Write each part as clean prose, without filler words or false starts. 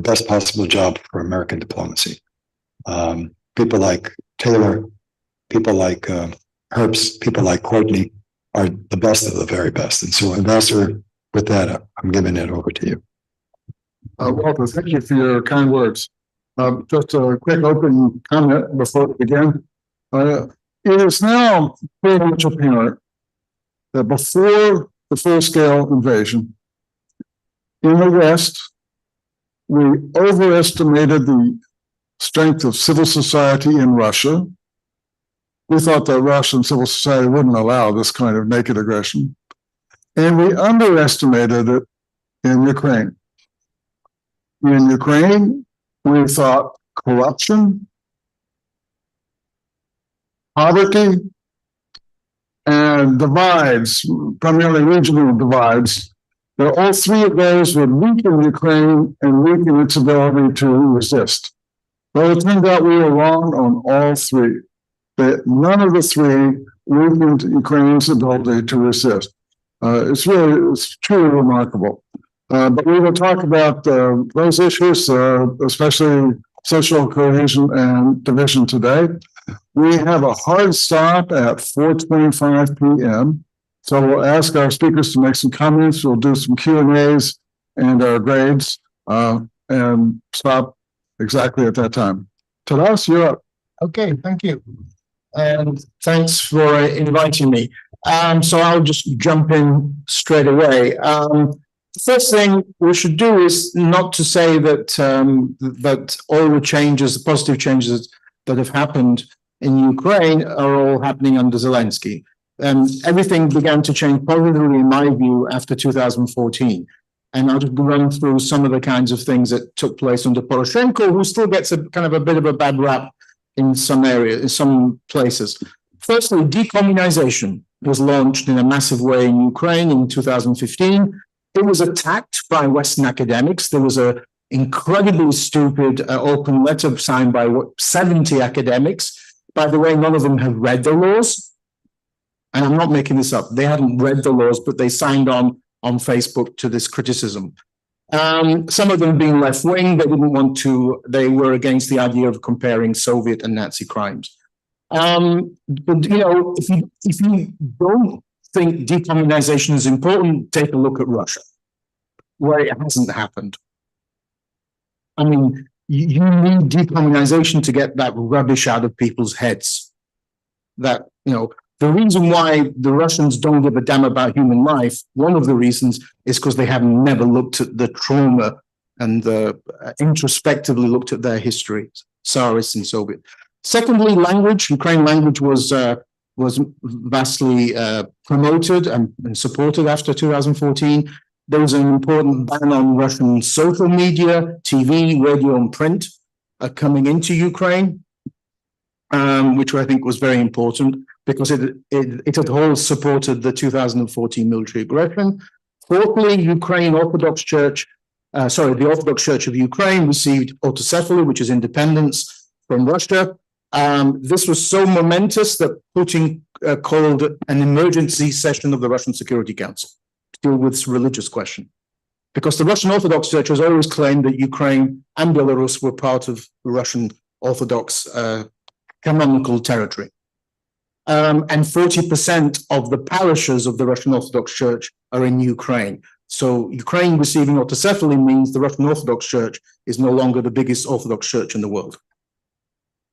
best possible job for American diplomacy. People like Taylor, people like Herbst, people like Courtney are the best of the very best. And so, Ambassador, with that, I'm giving it over to you. Walter, thank you for your kind words. Just a quick opening comment before we begin. It is now pretty much apparent that before the full-scale invasion, in the West, we overestimated the strength of civil society in Russia. We thought that Russian civil society wouldn't allow this kind of naked aggression. And we underestimated it in Ukraine. In Ukraine, we thought corruption, poverty, and divides, primarily regional divides, that all three of those would weaken Ukraine and weaken its ability to resist. Well, it turned out we were wrong on all three. That none of the three weakened Ukraine's ability to resist. It's truly remarkable. But we will talk about those issues, especially social cohesion and division today. We have a hard stop at 4:25 p.m. So we'll ask our speakers to make some comments. We'll do some Q&As and our grades and stop exactly at that time. Taras, you're up. Okay, thank you. And thanks for inviting me. So I'll just jump in straight away. The first thing we should do is not to say that that all the changes, the positive changes that have happened in Ukraine are all happening under Zelensky. Everything began to change positively, in my view, after 2014. And I'll just run through some of the kinds of things that took place under Poroshenko, who still gets a kind of a bit of a bad rap in some areas, in some places. Firstly, decommunization was launched in a massive way in Ukraine in 2015. It was attacked by Western academics. There was an incredibly stupid open letter signed by 70 academics. By the way, none of them have read the laws. And I'm not making this up. They hadn't read the laws, but they signed on Facebook to this criticism. Some of them being left-wing, they were against the idea of comparing Soviet and Nazi crimes. But, if you don't think decommunization is important, take a look at Russia, where it hasn't happened. I mean, you need decommunization to get that rubbish out of people's heads. The reason why the Russians don't give a damn about human life, one of the reasons is because they have never looked at the trauma and introspectively looked at their history, Tsarist and Soviet. Secondly, language. Ukrainian language was vastly promoted and supported after 2014. There was an important ban on Russian social media, TV, radio, and print coming into Ukraine, which I think was very important, because it had all supported the 2014 military aggression. Fourthly, the Orthodox Church of Ukraine received autocephaly, which is independence from Russia. This was so momentous that Putin called an emergency session of the Russian Security Council to deal with this religious question. Because the Russian Orthodox Church has always claimed that Ukraine and Belarus were part of Russian Orthodox canonical territory. And 40% of the parishes of the Russian Orthodox Church are in Ukraine. So Ukraine receiving autocephaly means the Russian Orthodox Church is no longer the biggest Orthodox Church in the world.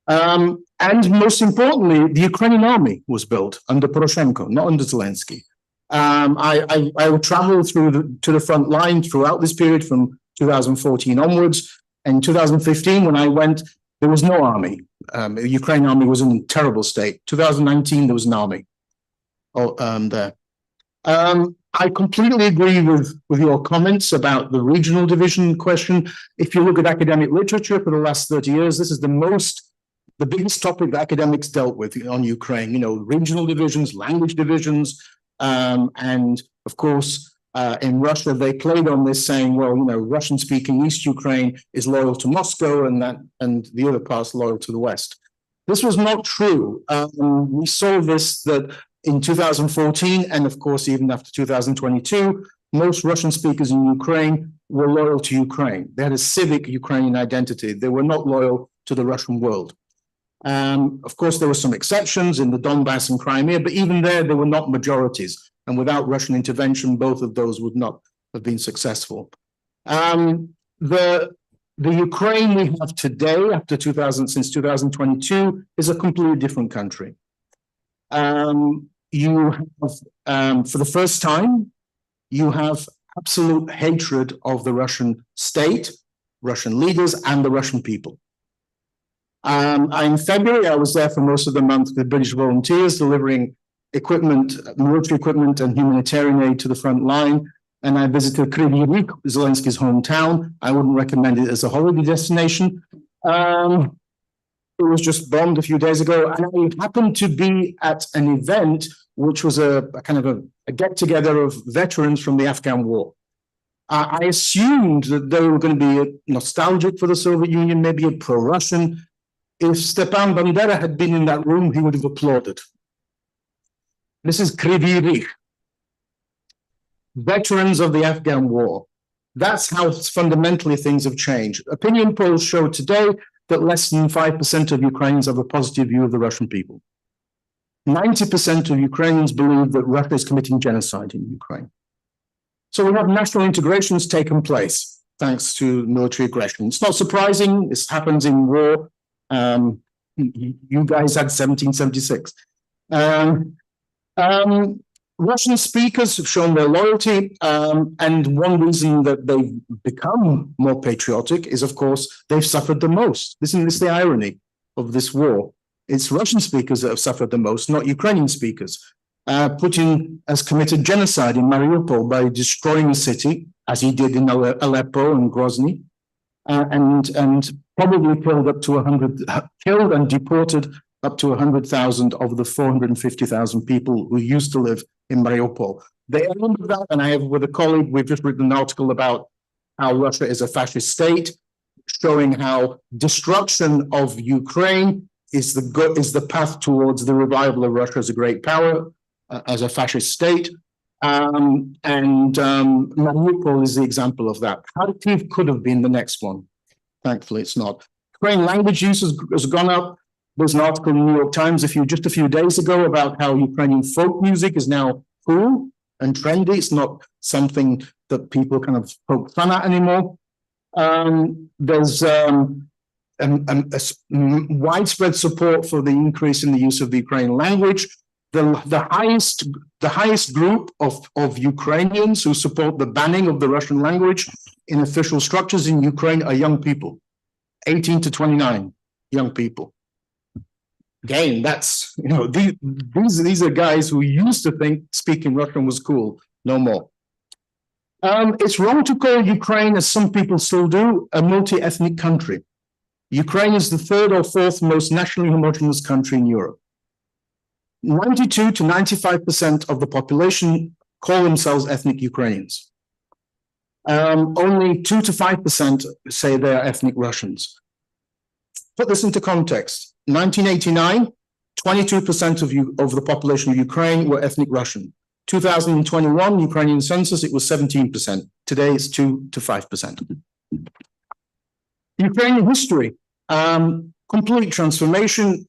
And most importantly, the Ukrainian army was built under Poroshenko, not under Zelensky. I traveled to the front line throughout this period from 2014 onwards. In 2015, when I went, there was no army. The Ukrainian army was in a terrible state. 2019, there was an army there. I completely agree with your comments about the regional division question. If you look at academic literature for the last 30 years, this is the biggest topic that academics dealt with on Ukraine, regional divisions, language divisions, and of course, in Russia, they played on this saying, well, Russian-speaking East Ukraine is loyal to Moscow and the other parts loyal to the West. This was not true. We saw that in 2014, and of course, even after 2022, most Russian speakers in Ukraine were loyal to Ukraine. They had a civic Ukrainian identity. They were not loyal to the Russian world. Of course, there were some exceptions in the Donbass and Crimea, but even there, they were not majorities. And without Russian intervention, both of those would not have been successful. The Ukraine we have today, after since 2022, is a completely different country. You have, for the first time, you have absolute hatred of the Russian state, Russian leaders, and the Russian people. In February, I was there for most of the month with British volunteers delivering equipment, military equipment and humanitarian aid to the front line. And I visited Kryvyi Rih, Zelensky's hometown. I wouldn't recommend it as a holiday destination. It was just bombed a few days ago. And I happened to be at an event which was a kind of a get-together of veterans from the Afghan war. I assumed that they were going to be nostalgic for the Soviet Union, maybe a pro-Russian. If Stepan Bandera had been in that room, he would have applauded. This is Kryvyi Rih, veterans of the Afghan war. That's how fundamentally things have changed. Opinion polls show today that less than 5% of Ukrainians have a positive view of the Russian people. 90% of Ukrainians believe that Russia is committing genocide in Ukraine. So we have national integrations taken place thanks to military aggression. It's not surprising. This happens in war. You guys had 1776. Russian speakers have shown their loyalty, and one reason that they've become more patriotic is, of course, they've suffered the most. Isn't this the irony of this war? It's Russian speakers that have suffered the most, not Ukrainian speakers. Putin has committed genocide in Mariupol by destroying a city, as he did in Aleppo and Grozny, and probably killed and deported up to 100,000 of the 450,000 people who used to live in Mariupol. The element of that, and I have with a colleague, we've just written an article about how Russia is a fascist state, showing how destruction of Ukraine is the path towards the revival of Russia as a great power, as a fascist state. Mariupol is the example of that. Kharkiv could have been the next one. Thankfully, it's not. Ukrainian language use has gone up. There's an article in the New York Times just a few days ago about how Ukrainian folk music is now cool and trendy. It's not something that people kind of poke fun at anymore. There's widespread support for the increase in the use of the Ukrainian language. The highest group of Ukrainians who support the banning of the Russian language in official structures in Ukraine are young people, 18 to 29 young people. Again, that's, these are guys who used to think speaking Russian was cool. No more. It's wrong to call Ukraine, as some people still do, a multi-ethnic country. Ukraine is the third or fourth most nationally homogeneous country in Europe. 92 to 95% of the population call themselves ethnic Ukrainians. Only 2 to 5% say they are ethnic Russians. Put this into context. 1989, 22% of the population of Ukraine were ethnic Russian. 2021, Ukrainian census, it was 17%. Today, it's 2 to 5%. Ukrainian history, complete transformation.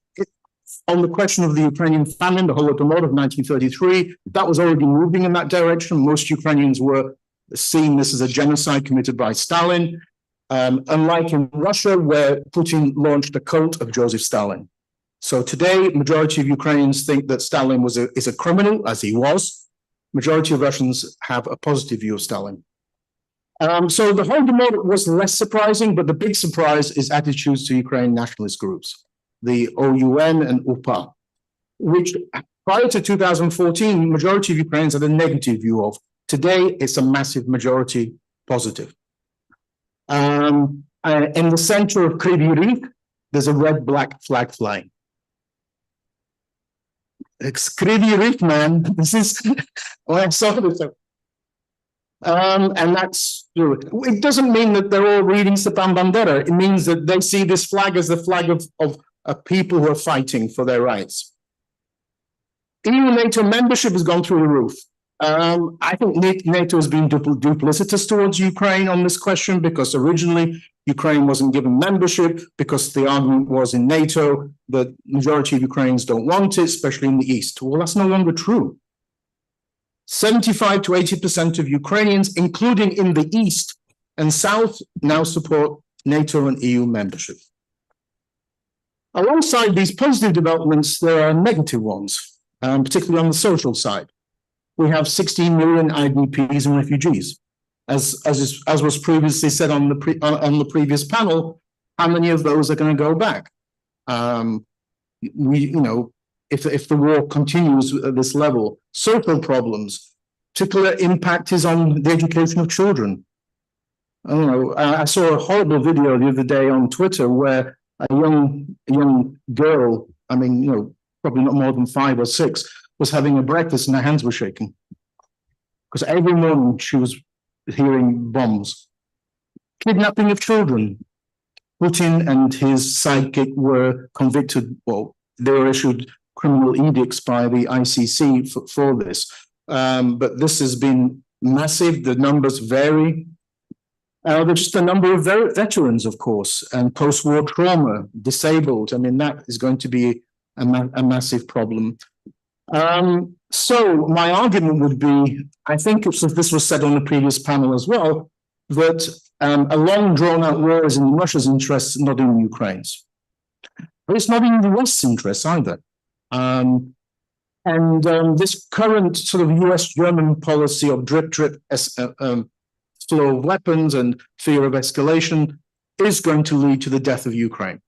On the question of the Ukrainian famine, the Holodomor of 1933, that was already moving in that direction. Most Ukrainians were seeing this as a genocide committed by Stalin. Unlike in Russia, where Putin launched the cult of Joseph Stalin. So today, majority of Ukrainians think that Stalin is a criminal, as he was. Majority of Russians have a positive view of Stalin. So the Holodomor was less surprising, but the big surprise is attitudes to Ukrainian nationalist groups, the OUN and UPA, which prior to 2014, majority of Ukrainians had a negative view of. Today, it's a massive majority positive. In the center of Kryvyi Rih, there's a red-black flag flying. It's Kryvyi Rih, man. This is when I saw this. And that's true. It doesn't mean that they're all reading Stepan Bandera. It means that they see this flag as the flag of people who are fighting for their rights. EU NATO membership has gone through the roof. I think NATO has been duplicitous towards Ukraine on this question, because originally Ukraine wasn't given membership because the argument was in NATO that majority of Ukrainians don't want it, especially in the East. Well, that's no longer true. 75 to 80% of Ukrainians, including in the East and South, now support NATO and EU membership. Alongside these positive developments, there are negative ones, particularly on the social side. We have 16 million IDPs and refugees. As was previously said on the previous panel, how many of those are going to go back? If the war continues at this level, social problems, particular impact is on the education of children. I don't know. I saw a horrible video the other day on Twitter where a young girl, probably not more than 5 or 6, was having a breakfast and her hands were shaking because every morning she was hearing bombs. Kidnapping of children. Putin and his sidekick were convicted. Well, they were issued criminal edicts by the ICC for this. But this has been massive. The numbers vary. There's just a number of veterans, of course, and post-war trauma, disabled. That is going to be a massive problem. So my argument would be, I think this was said on the previous panel as well, that a long drawn-out war is in Russia's interests, not in Ukraine's. But it's not in the West's interests either. This current sort of US-German policy of drip flow of weapons and fear of escalation is going to lead to the death of Ukraine.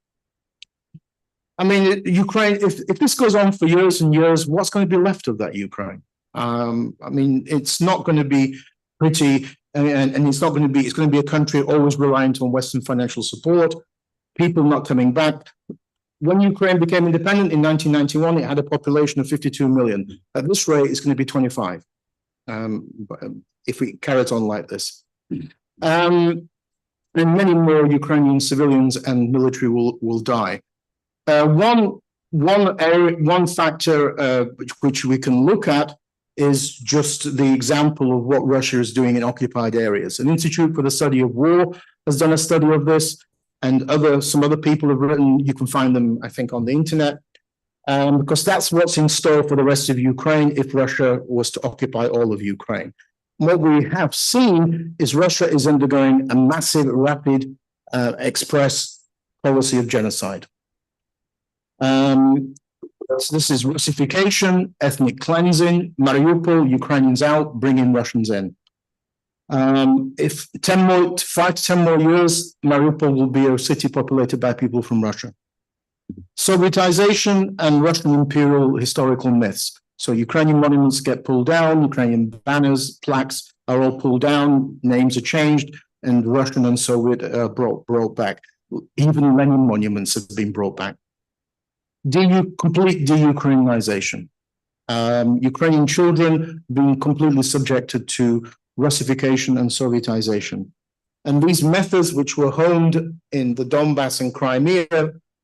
Ukraine, if this goes on for years and years, what's going to be left of that Ukraine? It's not going to be pretty, and it's going to be a country always reliant on Western financial support, people not coming back. When Ukraine became independent in 1991, it had a population of 52 million. At this rate, it's going to be 25, if we carry it on like this. And many more Ukrainian civilians and military will die. One factor which we can look at is just the example of what Russia is doing in occupied areas. An Institute for the Study of War has done a study of this, and some other people have written. You can find them, I think, on the internet, because that's what's in store for the rest of Ukraine if Russia was to occupy all of Ukraine. What we have seen is Russia is undergoing a massive, rapid, express policy of genocide. This is Russification, ethnic cleansing, Mariupol, Ukrainians out, bringing Russians in. If 5 to 10 more years, Mariupol will be a city populated by people from Russia. Sovietization and Russian imperial historical myths. So Ukrainian monuments get pulled down, Ukrainian banners, plaques are all pulled down, names are changed, and Russian and Soviet are brought back. Even Lenin monuments have been brought back. Complete de-Ukrainization. Ukrainian children being completely subjected to Russification and Sovietization. And these methods, which were honed in the Donbass and Crimea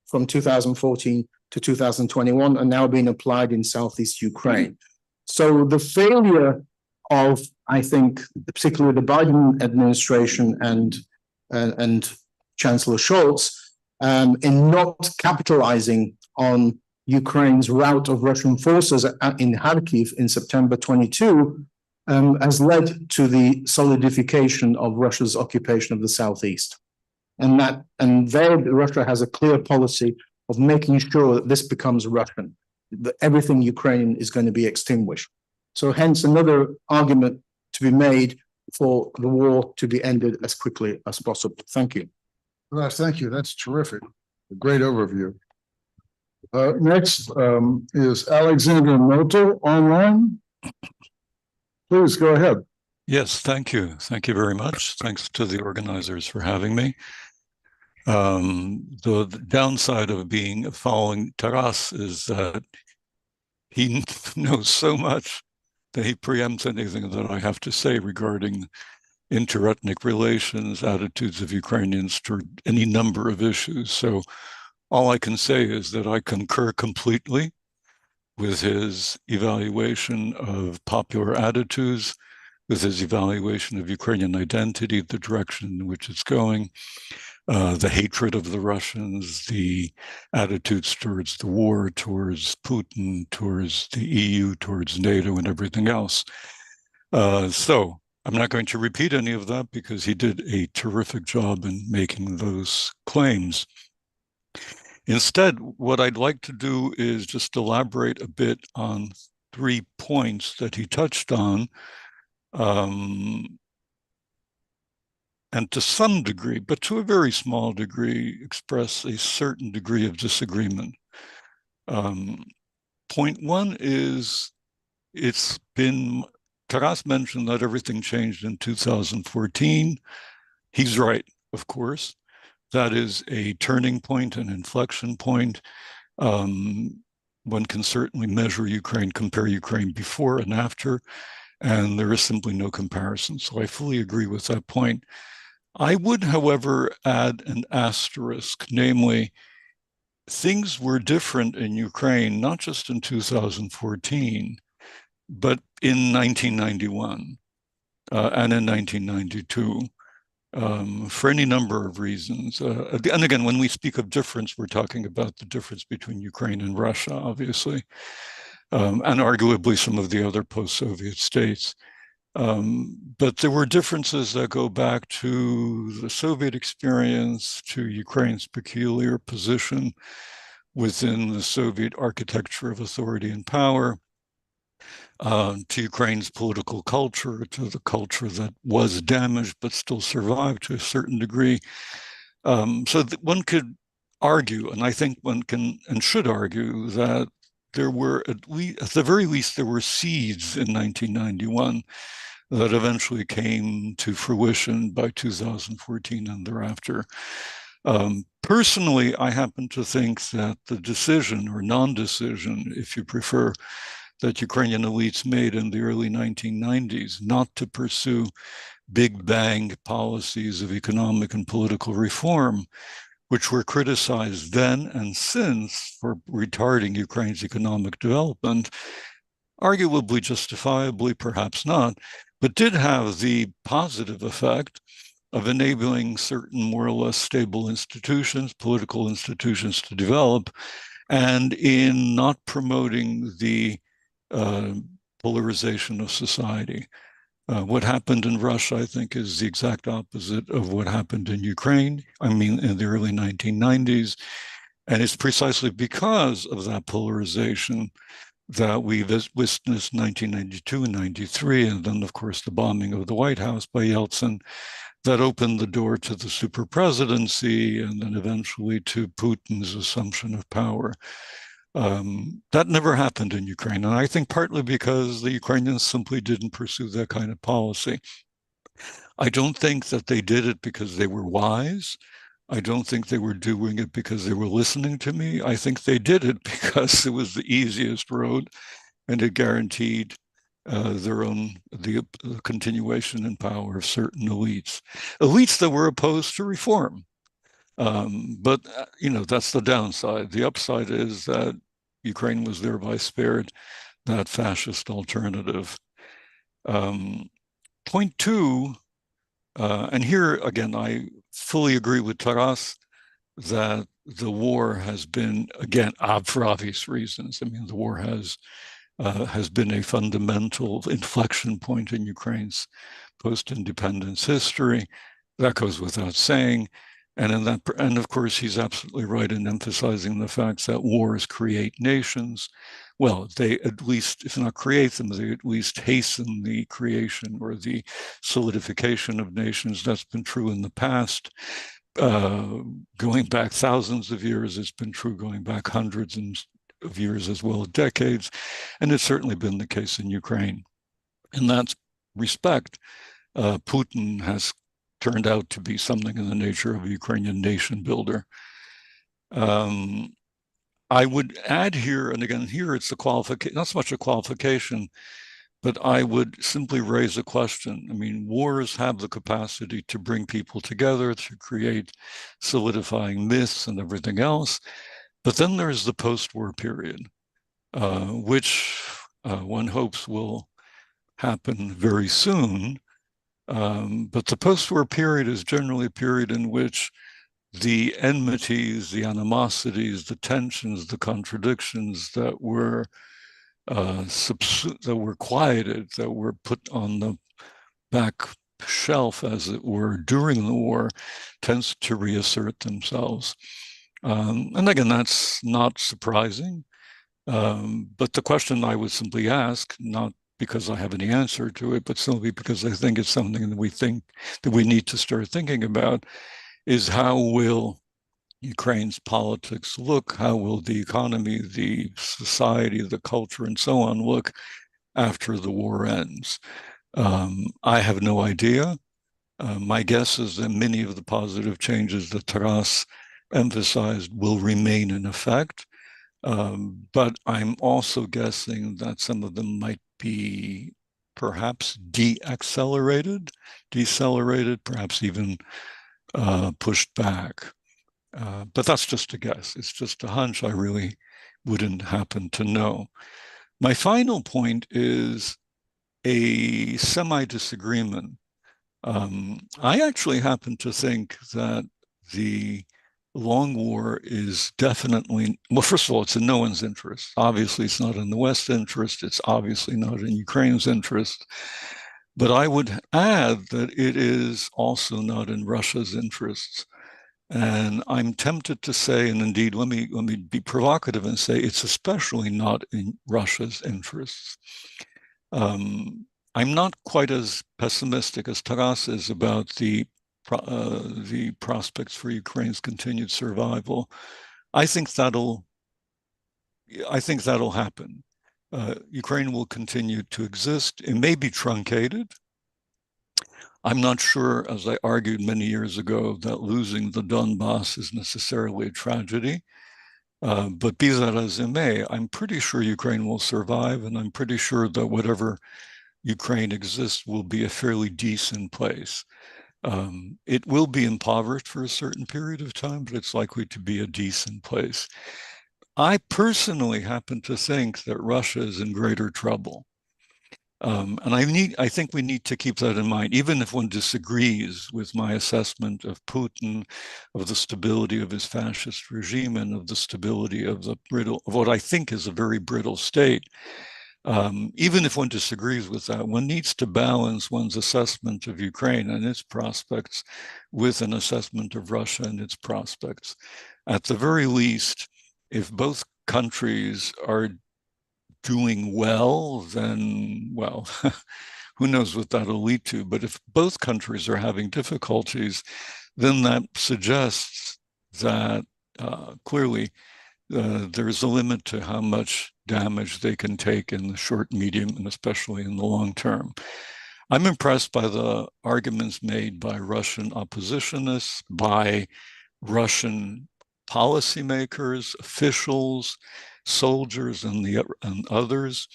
from 2014 to 2021, are now being applied in Southeast Ukraine. So the failure of, I think, particularly the Biden administration and Chancellor Scholz, in not capitalizing on Ukraine's rout of Russian forces in Kharkiv in September 22, has led to the solidification of Russia's occupation of the Southeast. And there Russia has a clear policy of making sure that this becomes Russian, that everything Ukrainian is going to be extinguished. So hence another argument to be made for the war to be ended as quickly as possible. Thank you. Well, thank you. That's terrific. A great overview. Next is Alexander Motyl online. Please go ahead. Yes, thank you. Thank you very much. Thanks to the organizers for having me. The downside of following Taras is that he knows so much that he preempts anything that I have to say regarding interethnic relations, attitudes of Ukrainians toward any number of issues. So all I can say is that I concur completely with his evaluation of popular attitudes, with his evaluation of Ukrainian identity, the direction in which it's going, the hatred of the Russians, the attitudes towards the war, towards Putin, towards the EU, towards NATO, and everything else. So I'm not going to repeat any of that because he did a terrific job in making those claims. Instead, what I'd like to do is just elaborate a bit on 3 points that he touched on, and to some degree, but to a very small degree, express a certain degree of disagreement. Point 1 is, Taras mentioned that everything changed in 2014. He's right, of course. That is a turning point, an inflection point. One can certainly measure Ukraine, compare Ukraine before and after, and there is simply no comparison. So I fully agree with that point. I would, however, add an asterisk, namely, things were different in Ukraine, not just in 2014, but in 1991 and in 1992. For any number of reasons. And again, when we speak of difference, we're talking about the difference between Ukraine and Russia, obviously, and arguably some of the other post-Soviet states. But there were differences that go back to the Soviet experience, to Ukraine's peculiar position within the Soviet architecture of authority and power, to Ukraine's political culture, to the culture that was damaged but still survived to a certain degree. So that one could argue, and I think one can and should argue, that there were at the very least, there were seeds in 1991 that eventually came to fruition by 2014 and thereafter. Personally, I happen to think that the decision, or non-decision, if you prefer, that Ukrainian elites made in the early 1990s not to pursue big bang policies of economic and political reform, which were criticized then and since for retarding Ukraine's economic development, arguably justifiably, perhaps not, but did have the positive effect of enabling certain more or less stable institutions, political institutions, to develop, and in not promoting the polarization of society. What happened in Russia, I think, is the exact opposite of what happened in Ukraine, I mean, in the early 1990s. And it's precisely because of that polarization that we witnessed 1992 and 93, and then, of course, the bombing of the White House by Yeltsin, that opened the door to the super presidency and then eventually to Putin's assumption of power. That never happened in Ukraine, and I think partly because the Ukrainians simply didn't pursue that kind of policy. I don't think that they did it because they were wise. I don't think they were doing it because they were listening to me. I think they did it because it was the easiest road, and it guaranteed the continuation in power of certain elites that were opposed to reform. But that's the downside. The upside is that Ukraine was thereby spared that fascist alternative. Point 2, and here again, I fully agree with Taras that the war has been, again, for obvious reasons. I mean, the war has been a fundamental inflection point in Ukraine's post-independence history. That goes without saying. And of course, he's absolutely right in emphasizing the fact that wars create nations. Well, they at least, if not create them, they at least hasten the creation or the solidification of nations. That's been true in the past. Going back thousands of years, it's been true going back hundreds of years as well as decades. And it's certainly been the case in Ukraine. In that respect, Putin has turned out to be something in the nature of a Ukrainian nation builder. I would add here, and again, here it's a qualification, not so much a qualification, but I would simply raise a question. I mean, wars have the capacity to bring people together, to create solidifying myths and everything else. But then there's the post-war period. which one hopes will happen very soon. But the post-war period is generally a period in which the enmities, the animosities, the tensions, the contradictions that were quieted, that were put on the back shelf, as it were, during the war, tends to reassert themselves. And again, that's not surprising. But the question I would simply ask, not because I have any answer to it, but simply because I think it's something that we need to start thinking about, is how will Ukraine's politics look? How will the economy, the society, the culture, and so on look after the war ends? I have no idea. My guess is that many of the positive changes that Taras emphasized will remain in effect. But I'm also guessing that some of them might be perhaps decelerated, perhaps even pushed back. But that's just a guess. It's just a hunch. I really wouldn't happen to know. My final point is a semi-disagreement. I actually happen to think that the long war is definitely, well, first of all, it's in no one's interest. Obviously, it's not in the West's interest. It's obviously not in Ukraine's interest. But I would add that it is also not in Russia's interests. And I'm tempted to say, and indeed, let me be provocative and say it's especially not in Russia's interests. I'm not quite as pessimistic as Taras is about the prospects for Ukraine's continued survival. I think that'll happen. Ukraine will continue to exist. It may be truncated. I'm not sure, as I argued many years ago, that losing the Donbass is necessarily a tragedy. But be that as it may, I'm pretty sure Ukraine will survive, and I'm pretty sure that whatever Ukraine exists will be a fairly decent place. It will be impoverished for a certain period of time, but it's likely to be a decent place. I personally happen to think that Russia is in greater trouble. And I think we need to keep that in mind, even if one disagrees with my assessment of Putin, of the stability of his fascist regime, and of the stability of what I think is a very brittle state. Even if one disagrees with that, one needs to balance one's assessment of Ukraine and its prospects with an assessment of Russia and its prospects. At the very least, if both countries are doing well, then, well, who knows what that'll lead to. But if both countries are having difficulties, then that suggests that clearly there's a limit to how much damage they can take in the short, medium, and especially in the long term. I'm impressed by the arguments made by Russian oppositionists, by Russian policymakers, officials, soldiers, and others,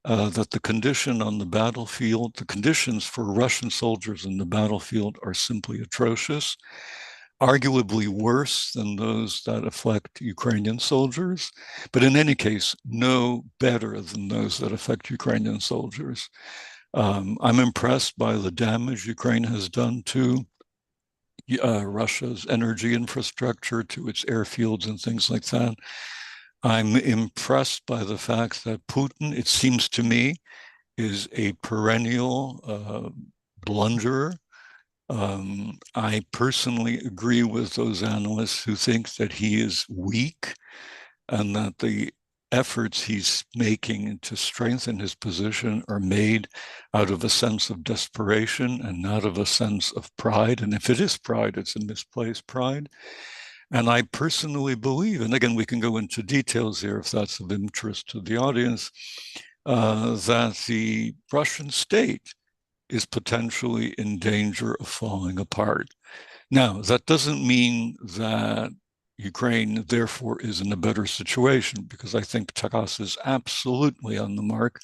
that the condition on the battlefield, the conditions for Russian soldiers in the battlefield are simply atrocious, arguably worse than those that affect Ukrainian soldiers, but in any case, no better than those that affect Ukrainian soldiers. I'm impressed by the damage Ukraine has done to Russia's energy infrastructure, to its airfields and things like that. I'm impressed by the fact that Putin, it seems to me, is a perennial blunderer. I personally agree with those analysts who think that he is weak and that the efforts he's making to strengthen his position are made out of a sense of desperation and not of a sense of pride. And if it is pride, it's a misplaced pride. And I personally believe, and again, we can go into details here if that's of interest to the audience, that the Russian state is potentially in danger of falling apart. Now, that doesn't mean that Ukraine, therefore, is in a better situation, because I think Taras is absolutely on the mark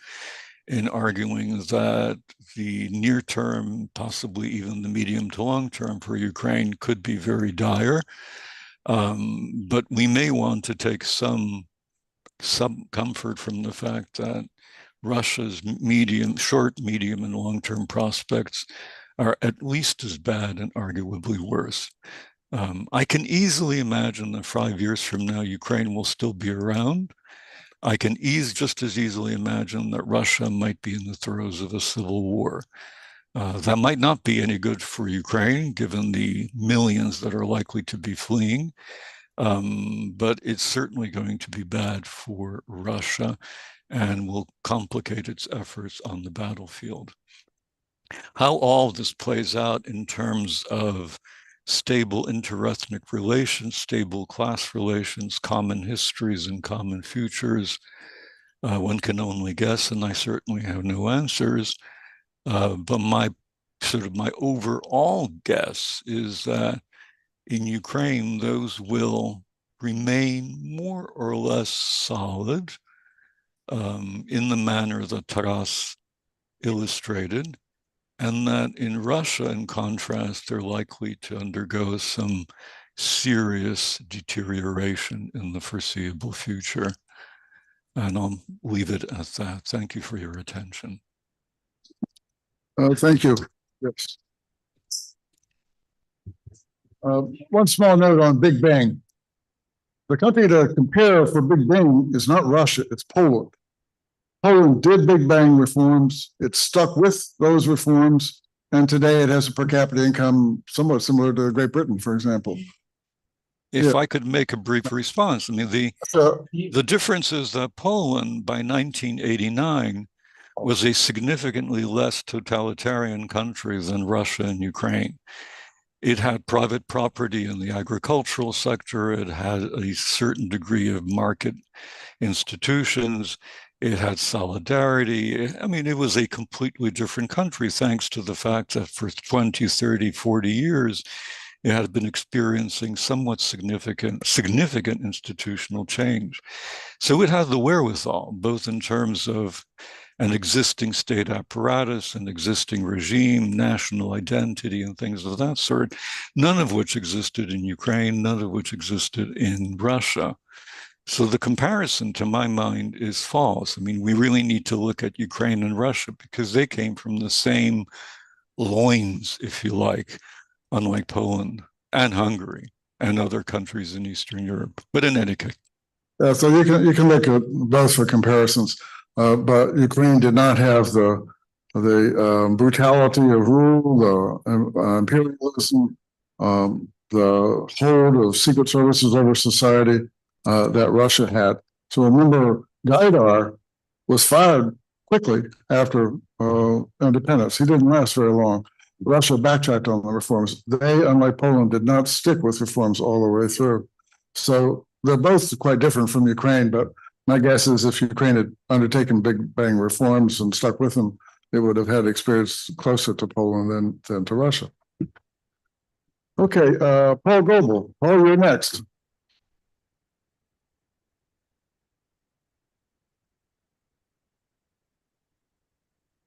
in arguing that the near term, possibly even the medium to long term for Ukraine could be very dire. But we may want to take some some comfort from the fact that Russia's short, medium, and long-term prospects are at least as bad and arguably worse. I can easily imagine that 5 years from now, Ukraine will still be around. I can just as easily imagine that Russia might be in the throes of a civil war. That might not be any good for Ukraine, given the millions that are likely to be fleeing, but it's certainly going to be bad for Russia and will complicate its efforts on the battlefield. How all of this plays out in terms of stable interethnic relations, stable class relations, common histories, and common futures, one can only guess, and I certainly have no answers. But my overall guess is that in Ukraine, those will remain more or less solid in the manner that Taras illustrated, and that in Russia, in contrast, they're likely to undergo some serious deterioration in the foreseeable future. And I'll leave it at that. Thank you for your attention. Thank you. Yes. One small note on Big Bang. The country to compare for Big Bang is not Russia, it's Poland. Poland did Big Bang reforms. It stuck with those reforms. And today it has a per capita income somewhat similar to Great Britain, for example. If I could make a brief response, I mean, the difference is that Poland by 1989 was a significantly less totalitarian country than Russia and Ukraine. It had private property in the agricultural sector. It had a certain degree of market institutions. It had solidarity. I mean, it was a completely different country, thanks to the fact that for 20, 30, 40 years, it had been experiencing somewhat significant institutional change. So it had the wherewithal, both in terms of an existing state apparatus, an existing regime, national identity, and things of that sort, none of which existed in Ukraine, none of which existed in Russia. So the comparison, to my mind, is false. I mean, we really need to look at Ukraine and Russia because they came from the same loins, if you like, unlike Poland and Hungary and other countries in Eastern Europe. But in any case. So you can make both for comparisons, but Ukraine did not have the brutality of rule, the imperialism, the hold of secret services over society that Russia had. So remember, Gaidar was fired quickly after independence. He didn't last very long. Russia backtracked on the reforms. They, unlike Poland, did not stick with reforms all the way through. So they're both quite different from Ukraine, but my guess is if Ukraine had undertaken Big Bang reforms and stuck with them, it would have had experience closer to Poland than to Russia. Okay, Paul Goble. Paul, you're next.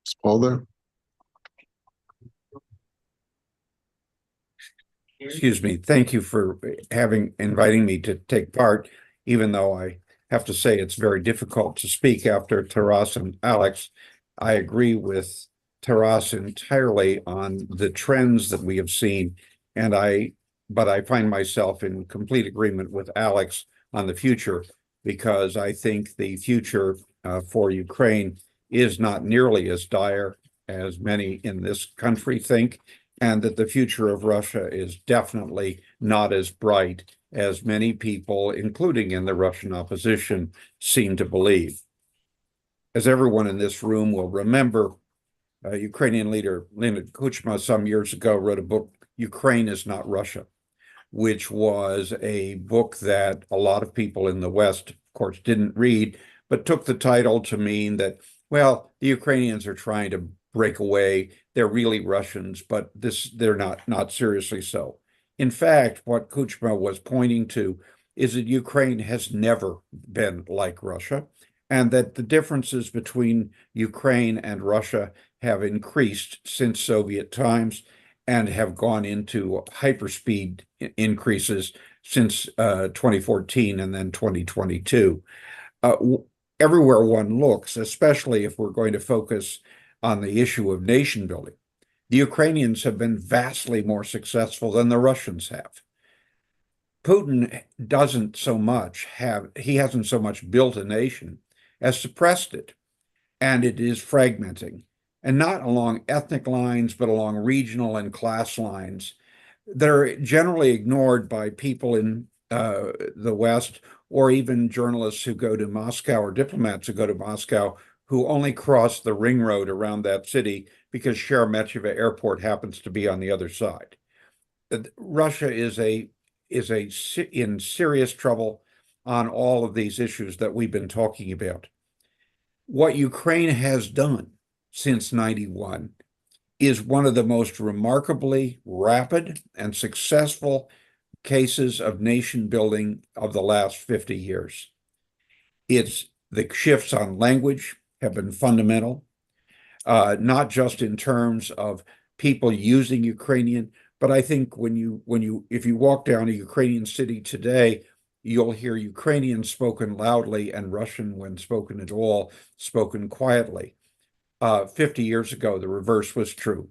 Is Paul there? Excuse me. Thank you for inviting me to take part, even though I have to say it's very difficult to speak after Taras and Alex. I agree with Taras entirely on the trends that we have seen, but I find myself in complete agreement with Alex on the future, because I think the future for Ukraine is not nearly as dire as many in this country think, and that the future of Russia is definitely not as bright as many people, including in the Russian opposition, seem to believe. As everyone in this room will remember, Ukrainian leader Leonid Kuchma some years ago wrote a book, Ukraine is Not Russia, which was a book that a lot of people in the West, of course, didn't read, but took the title to mean that, well, the Ukrainians are trying to break away. They're really Russians, but they're not seriously so. In fact, what Kuchma was pointing to is that Ukraine has never been like Russia, and that the differences between Ukraine and Russia have increased since Soviet times and have gone into hyperspeed increases since 2014 and then 2022. everywhere one looks, especially if we're going to focus on the issue of nation building, the Ukrainians have been vastly more successful than the Russians have. Putin doesn't so much have, he hasn't so much built a nation as suppressed it, and it is fragmenting, and not along ethnic lines, but along regional and class lines that are generally ignored by people in the West, or even journalists who go to Moscow, or diplomats who go to Moscow, who only cross the ring road around that city because Sheremetyevo Airport happens to be on the other side. Russia is in serious trouble on all of these issues that we've been talking about. What Ukraine has done since 91 is one of the most remarkably rapid and successful cases of nation building of the last 50 years. It's the shifts on language have been fundamental, not just in terms of people using Ukrainian, but I think if you walk down a Ukrainian city today, you'll hear Ukrainian spoken loudly and Russian, when spoken at all, spoken quietly. 50 years ago, the reverse was true.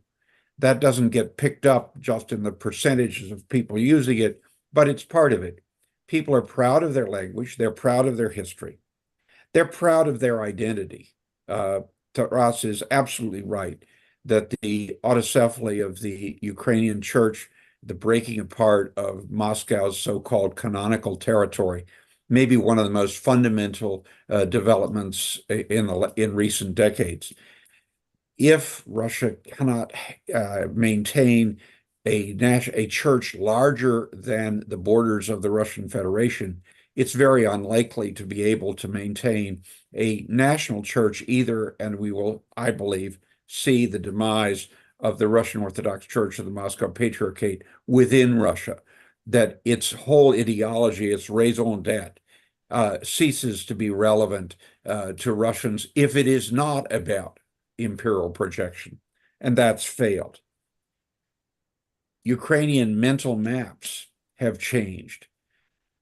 That doesn't get picked up just in the percentages of people using it, but it's part of it. People are proud of their language. They're proud of their history. They're proud of their identity. Taras is absolutely right that the autocephaly of the Ukrainian church, the breaking apart of Moscow's so-called canonical territory, may be one of the most fundamental developments in recent decades. If Russia cannot maintain a church larger than the borders of the Russian Federation, it's very unlikely to be able to maintain a national church either, and we will, I believe, see the demise of the Russian Orthodox Church of the Moscow Patriarchate within Russia, that its whole ideology, its raison d'etre, ceases to be relevant to Russians if it is not about imperial projection, and that's failed. Ukrainian mental maps have changed.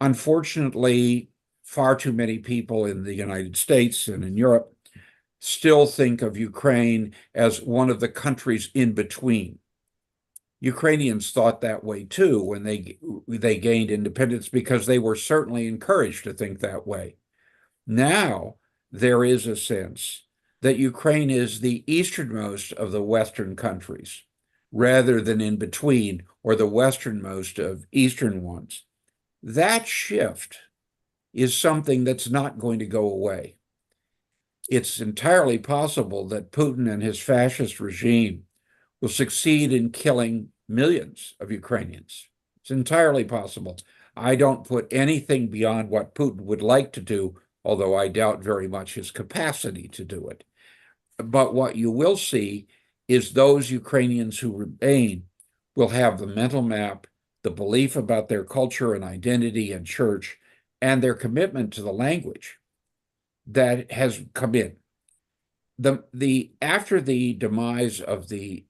Unfortunately, far too many people in the United States and in Europe still think of Ukraine as one of the countries in between. Ukrainians thought that way too when they gained independence, because they were certainly encouraged to think that way. Now there is a sense that Ukraine is the easternmost of the Western countries, rather than in between, or the westernmost of Eastern ones. That shift is something that's not going to go away. It's entirely possible that Putin and his fascist regime will succeed in killing millions of Ukrainians. It's entirely possible. I don't put anything beyond what Putin would like to do, although I doubt very much his capacity to do it. But what you will see is those Ukrainians who remain will have the mental map, the belief about their culture and identity and church, and their commitment to the language that has come in. After the demise of the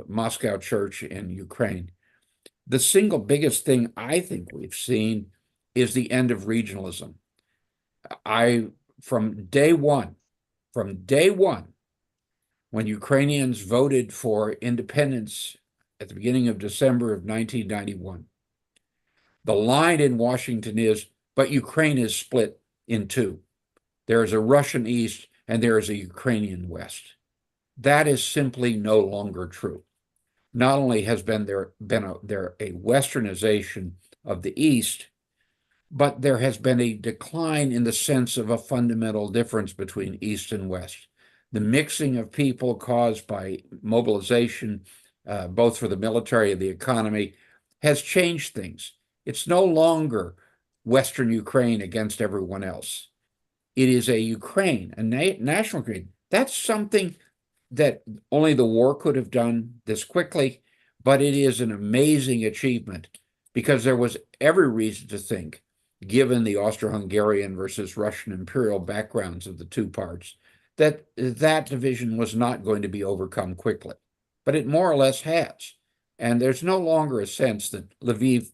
Moscow Church in Ukraine, the single biggest thing I think we've seen is the end of regionalism. From day one, when Ukrainians voted for independence at the beginning of December of 1991, the line in Washington is, but Ukraine is split in two. There is a Russian East and there is a Ukrainian West. That is simply no longer true. Not only has there been a westernization of the East, but there has been a decline in the sense of a fundamental difference between East and West. The mixing of people caused by mobilization, both for the military and the economy, has changed things. It's no longer Western Ukraine against everyone else. It is a Ukraine, a national Ukraine. That's something that only the war could have done this quickly, but it is an amazing achievement, because there was every reason to think, given the Austro-Hungarian versus Russian imperial backgrounds of the two parts, that division was not going to be overcome quickly. But it more or less has. And there's no longer a sense that Lviv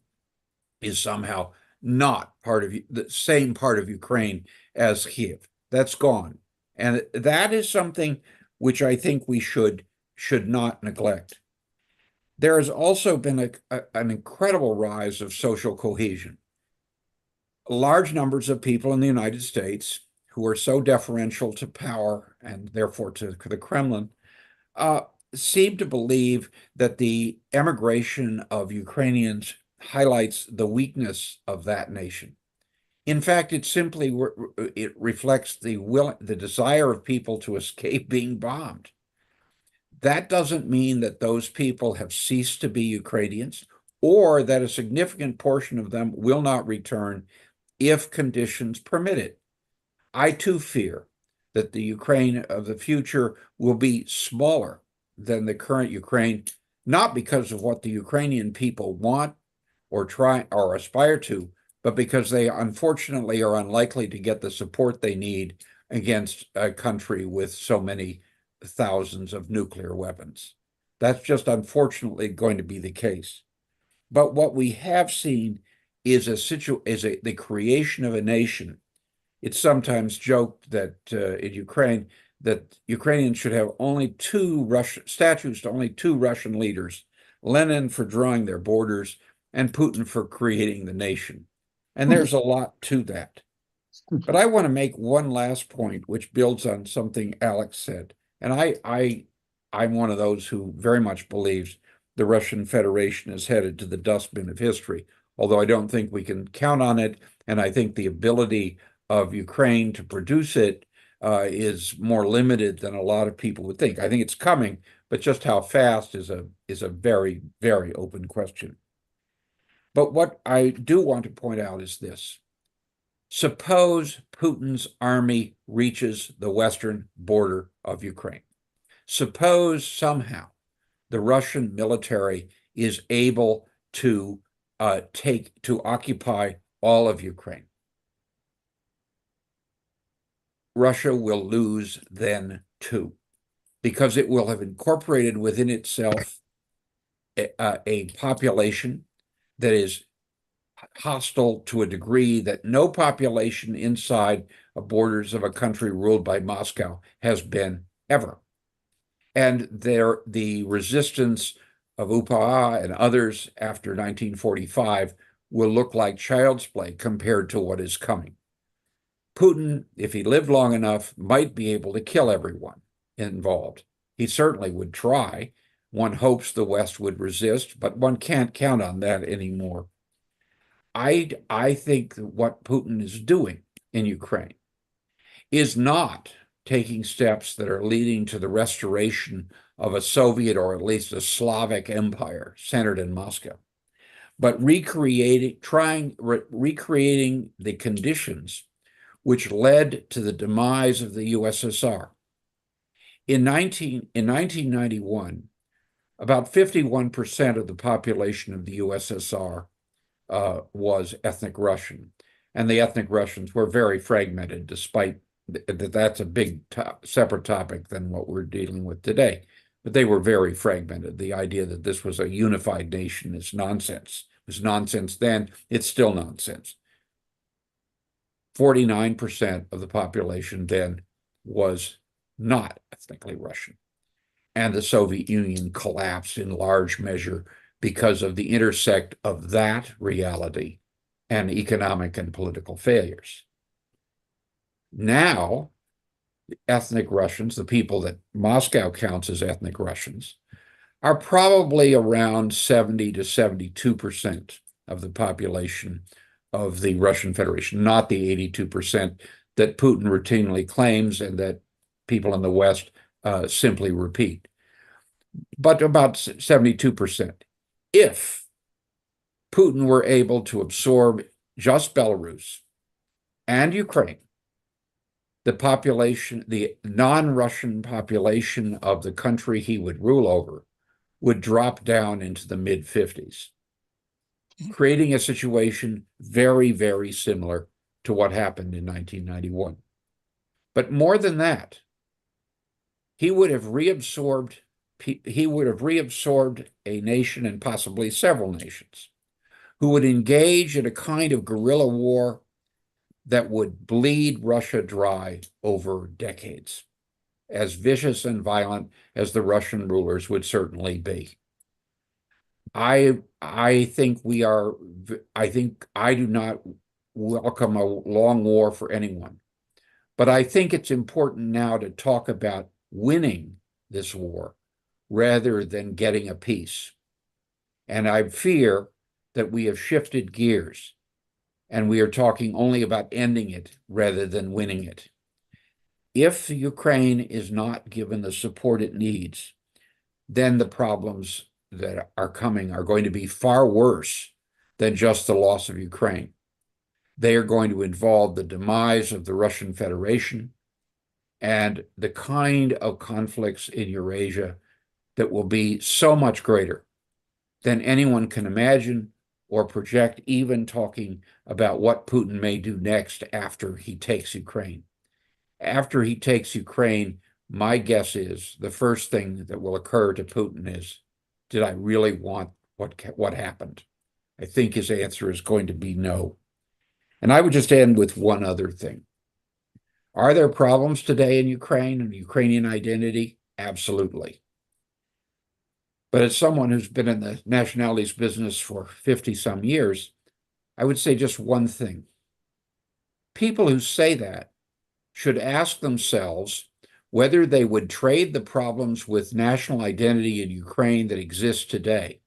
is somehow not part of the same part of Ukraine as Kyiv. That's gone. And that is something which I think we should not neglect. There has also been an incredible rise of social cohesion. Large numbers of people in the United States who are so deferential to power and therefore to the Kremlin seem to believe that the emigration of Ukrainians highlights the weakness of that nation. In fact, it reflects the desire of people to escape being bombed. That doesn't mean that those people have ceased to be Ukrainians or that a significant portion of them will not return if conditions permit it. I too fear that the Ukraine of the future will be smaller than the current Ukraine, not because of what the Ukrainian people want or try or aspire to, but because they unfortunately are unlikely to get the support they need against a country with so many thousands of nuclear weapons. That's just unfortunately going to be the case. But what we have seen is the creation of a nation. It's sometimes joked that in Ukraine, that Ukrainians should have only statues to only two Russian leaders, Lenin for drawing their borders and Putin for creating the nation. And there's a lot to that. But I want to make one last point, which builds on something Alex said. And I'm one of those who very much believes the Russian Federation is headed to the dustbin of history, although I don't think we can count on it. And I think the ability of Ukraine to produce it is more limited than a lot of people would think. I think it's coming, but just how fast is a very, very open question. But what I do want to point out is this. Suppose Putin's army reaches the western border of Ukraine. Suppose somehow the Russian military is able to occupy all of Ukraine. Russia will lose then too, because it will have incorporated within itself a population that is hostile to a degree that no population inside the borders of a country ruled by Moscow has been ever. And the resistance of UPA and others after 1945 will look like child's play compared to what is coming. Putin, if he lived long enough, might be able to kill everyone involved. He certainly would try. One hopes the West would resist, but one can't count on that anymore. I think that what Putin is doing in Ukraine is not taking steps that are leading to the restoration of a Soviet or at least a Slavic empire centered in Moscow, but recreating the conditions which led to the demise of the USSR. In 1991, about 51% of the population of the USSR was ethnic Russian, and the ethnic Russians were very fragmented, despite that's a big separate topic than what we're dealing with today. But they were very fragmented. The idea that this was a unified nation is nonsense. It was nonsense then. It's still nonsense. 49% of the population then was not ethnically Russian. And the Soviet Union collapsed in large measure because of the intersect of that reality and economic and political failures. Now, the ethnic Russians, the people that Moscow counts as ethnic Russians, are probably around 70 to 72% of the population of the Russian Federation, not the 82% that Putin routinely claims and that people in the West simply repeat, but about 72%. If Putin were able to absorb just Belarus and Ukraine, the population, the non-Russian population of the country he would rule over would drop down into the mid-50s, creating a situation very, very similar to what happened in 1991. But more than that, he would have reabsorbed a nation and possibly several nations who would engage in a kind of guerrilla war that would bleed Russia dry over decades, as vicious and violent as the Russian rulers would certainly be. I think I do not welcome a long war for anyone, but I think it's important now to talk about winning this war rather than getting a peace. And I fear that we have shifted gears and we are talking only about ending it rather than winning it. If Ukraine is not given the support it needs, then the problems that are coming are going to be far worse than just the loss of Ukraine. They are going to involve the demise of the Russian Federation and the kind of conflicts in Eurasia that will be so much greater than anyone can imagine or project, even talking about what Putin may do next after he takes Ukraine. After he takes Ukraine, my guess is the first thing that will occur to Putin is, did I really want what happened? I think his answer is going to be no. And I would just end with one other thing. Are there problems today in Ukraine and Ukrainian identity? Absolutely. But as someone who's been in the nationalities business for 50-some years, I would say just one thing. People who say that should ask themselves whether they would trade the problems with national identity in Ukraine that exist today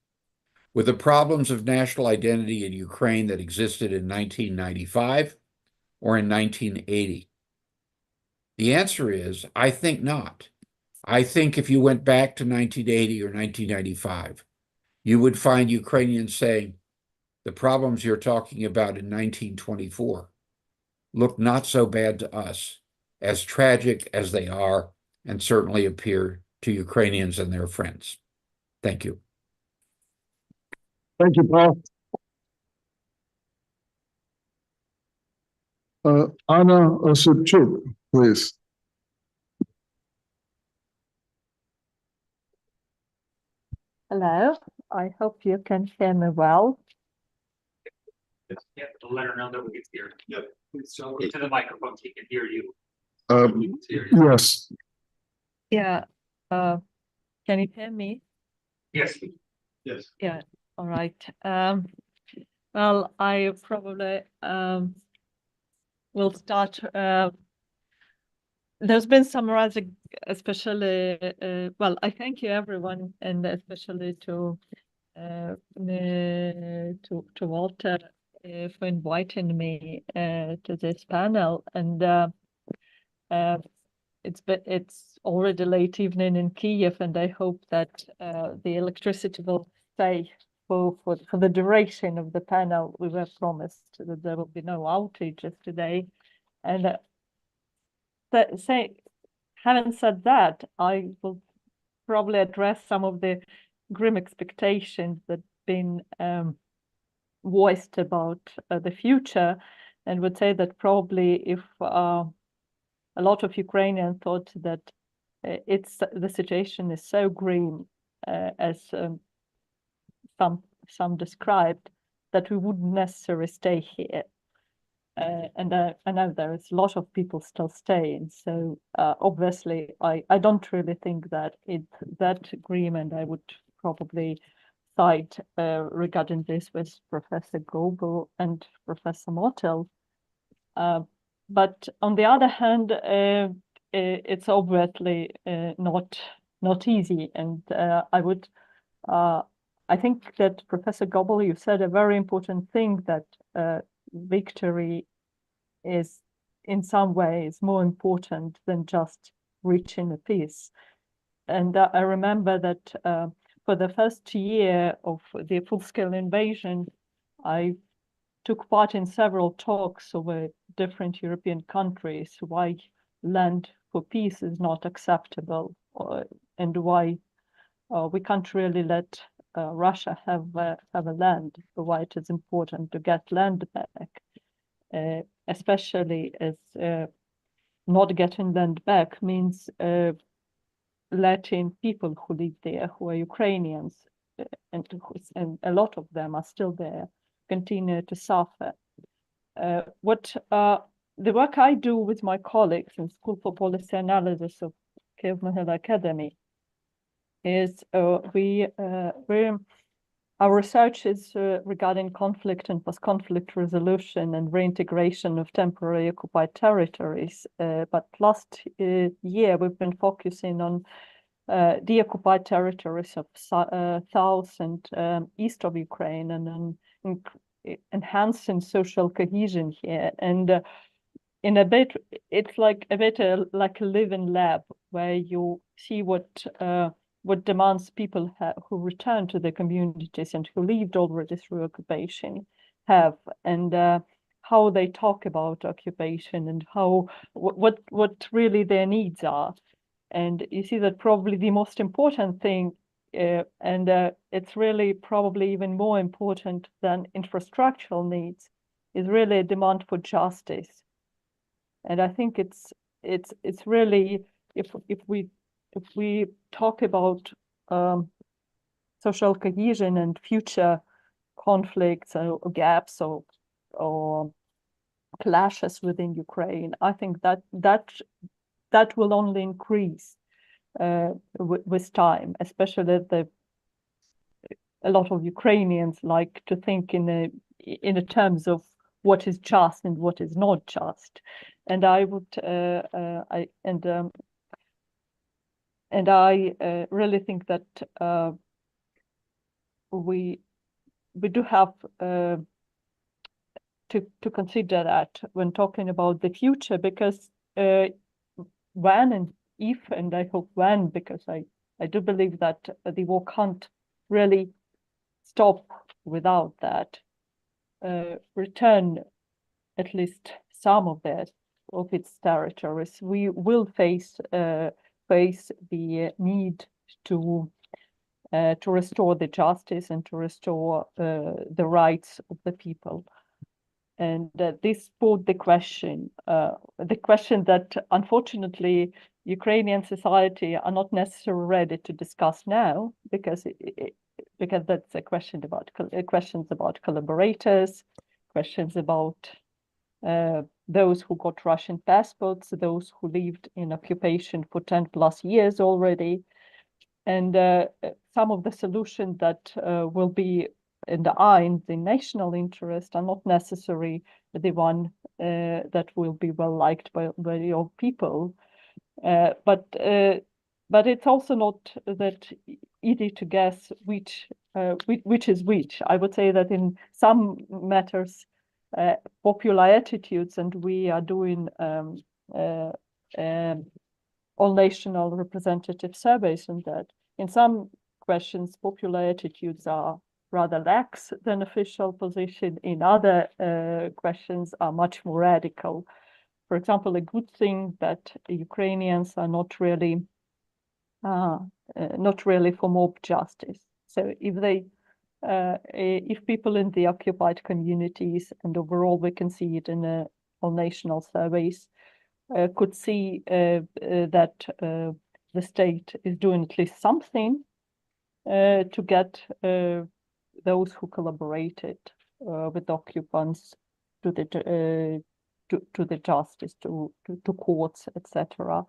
with the problems of national identity in Ukraine that existed in 1995 or in 1980. The answer is, I think not. I think if you went back to 1980 or 1995, you would find Ukrainians saying, the problems you're talking about in 1924 look not so bad to us, as tragic as they are, and certainly appear to Ukrainians and their friends. Thank you. Thank you, Paul. Anna Osypchuk, please. Hello, I hope you can hear me well. You have to let her know that we can hear. Yep. So to the microphone, she can hear you. Yes. Yeah, can you hear me? Yes. Yes. Yeah, all right. Well, I probably will start. There's been some rather, especially, well, I thank you everyone, and especially to Walter for inviting me to this panel. And it's already late evening in Kyiv, and I hope that the electricity will stay for the duration of the panel. We were promised that there will be no outages today, and having said that, I will probably address some of the grim expectations that have been voiced about the future, and would say that probably if a lot of Ukrainians thought that the situation is so grim as some described, that we wouldn't necessarily stay here. And I know there is a lot of people still staying. So obviously, I don't really think that it's that grim, and I would probably side regarding this with Professor Goble and Professor Motyl. But on the other hand, it's obviously not easy, and I think that Professor Goble, you said a very important thing, that victory is in some ways more important than just reaching a peace. And I remember that for the first year of the full-scale invasion, I took part in several talks over different European countries, why land for peace is not acceptable, and why we can't really let Russia have a land, why it is important to get land back, especially as not getting land back means letting people who live there, who are Ukrainians, and a lot of them are still there, continue to suffer. The work I do with my colleagues in School for Policy Analysis of Kyiv Mohyla Academy is our research is regarding conflict and post-conflict resolution and reintegration of temporarily occupied territories. But last year, we've been focusing on deoccupied territories of south and east of Ukraine, and then enhancing social cohesion here. And in a bit, it's like a bit like a living lab where you see what demands people who return to their communities and who lived already through occupation have, and how they talk about occupation and what really their needs are. And you see that probably the most important thing, and it's really probably even more important than infrastructural needs, is really a demand for justice. And I think it's really, if we talk about social cohesion and future conflicts or gaps or clashes within Ukraine, I think that will only increase with time, especially that a lot of Ukrainians like to think in terms of what is just and what is not just. And I would I really think that we do have to consider that when talking about the future, because when and if, and I hope when, because I do believe that the war can't really stop without that, return at least some of its territories, we will face the need to restore the justice and to restore the rights of the people. And this put the question that unfortunately Ukrainian society are not necessarily ready to discuss now, because that's a question about questions about collaborators, questions about those who got Russian passports, those who lived in occupation for 10 plus years already, and some of the solutions that will be in the national interest are not necessarily the one that will be well liked by your people. But it's also not that easy to guess which is which. I would say that in some matters, popular attitudes, and we are doing all national representative surveys on that. In some questions, popular attitudes are rather lax than official position. In other questions are much more radical. For example, a good thing that Ukrainians are not really for mob justice. So if people in the occupied communities, and overall we can see it in all national surveys, could see that the state is doing at least something to get those who collaborated with occupants to the justice, to courts, etc.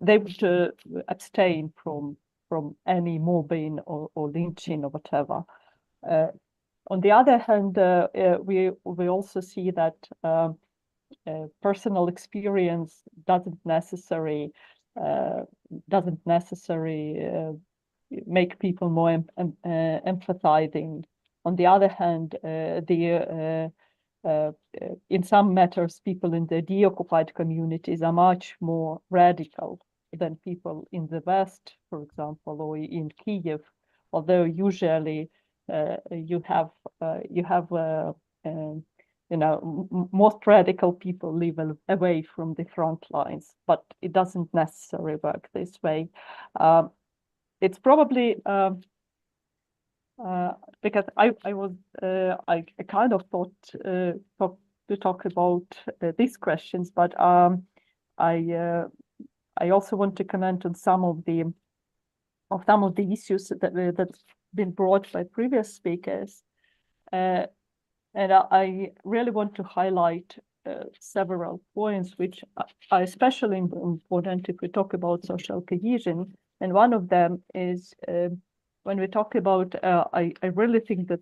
They would abstain from any mobbing or lynching or whatever. On the other hand, we also see that personal experience doesn't necessarily make people more empathizing. On the other hand, in some matters, people in the deoccupied communities are much more radical than people in the West, for example, or in Kyiv. Although usually you have most radical people live away from the front lines, but it doesn't necessarily work this way. It's probably because I kind of thought to talk about these questions, but I also want to comment on some of the issues that's been brought by previous speakers. And I really want to highlight several points which are especially important if we talk about social cohesion. And one of them is when we talk about, I really think that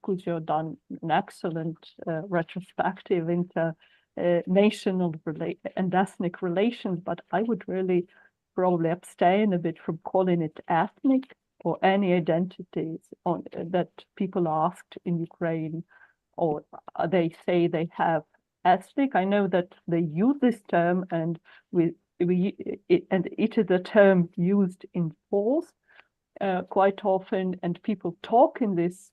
Kuzio done an excellent retrospective into national and ethnic relations, but I would really probably abstain a bit from calling it ethnic or any identities that people asked in Ukraine, or they say they have ethnic. I know that they use this term, and it is a term used in polls quite often, and people talk in these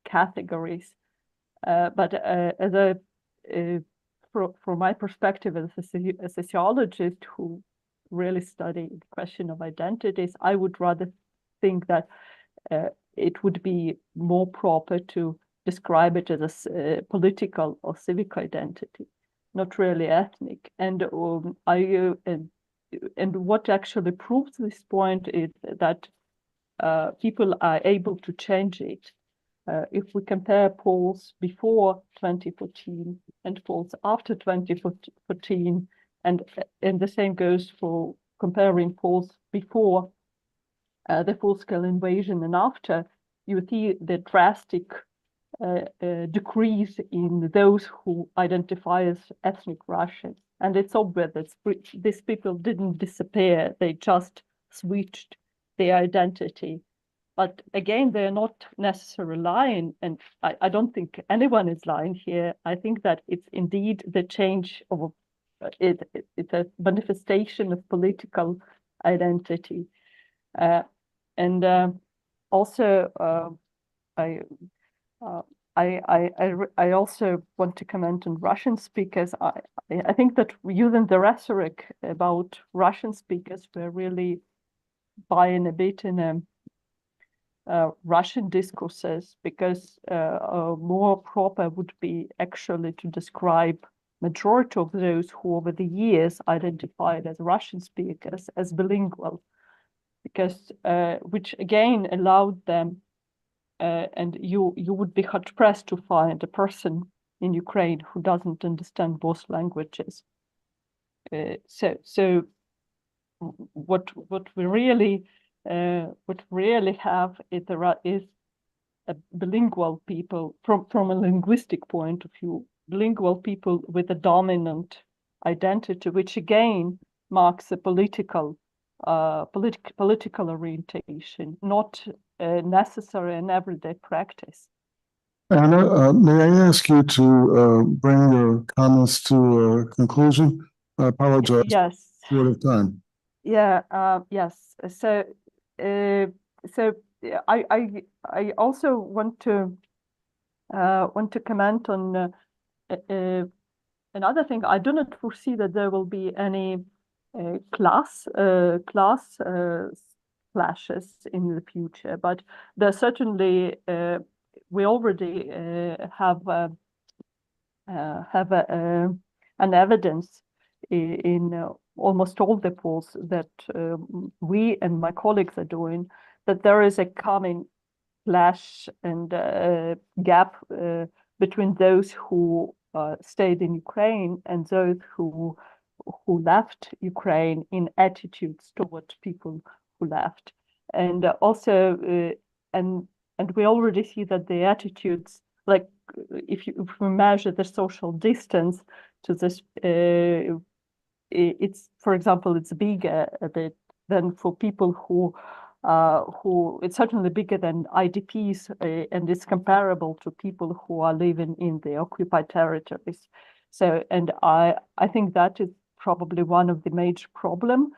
categories. But as from my perspective as a sociologist who really study the question of identities, I would rather think that it would be more proper to describe it as a political or civic identity, not really ethnic. And and what actually proves this point is that people are able to change it. If we compare polls before 2014 and polls after 2014, and the same goes for comparing polls before the full-scale invasion and after, you see the drastic decrease in those who identify as ethnic Russian. And it's obvious that these people didn't disappear, they just switched their identity. But again, they're not necessarily lying, and I don't think anyone is lying here. I think that it's indeed the change of it's a manifestation of political identity. And also, I also want to comment on Russian speakers. I think that using the rhetoric about Russian speakers, we're really buying a bit in Russian discourses, because more proper would be actually to describe majority of those who over the years identified as Russian speakers as bilingual, because which again allowed them, and you would be hard pressed to find a person in Ukraine who doesn't understand both languages. So what we really have is a bilingual people from a linguistic point of view, bilingual people with a dominant identity, which again marks a political orientation, not necessary and everyday practice. Anna, may I ask you to bring your comments to a conclusion? I apologize. Yes. Short of time. Yeah. Yes. So I also want to comment on another thing. I do not foresee that there will be any class clashes in the future, but there certainly we already have an evidence in almost all the polls that we and my colleagues are doing, that there is a common clash and gap between those who stayed in Ukraine and those who left Ukraine in attitudes toward people who left. And also, and we already see that the attitudes, like if we measure the social distance to this, it's, for example, it's bigger a bit than for people who it's certainly bigger than IDPs, and it's comparable to people who are living in the occupied territories. So, and I think that is probably one of the major problems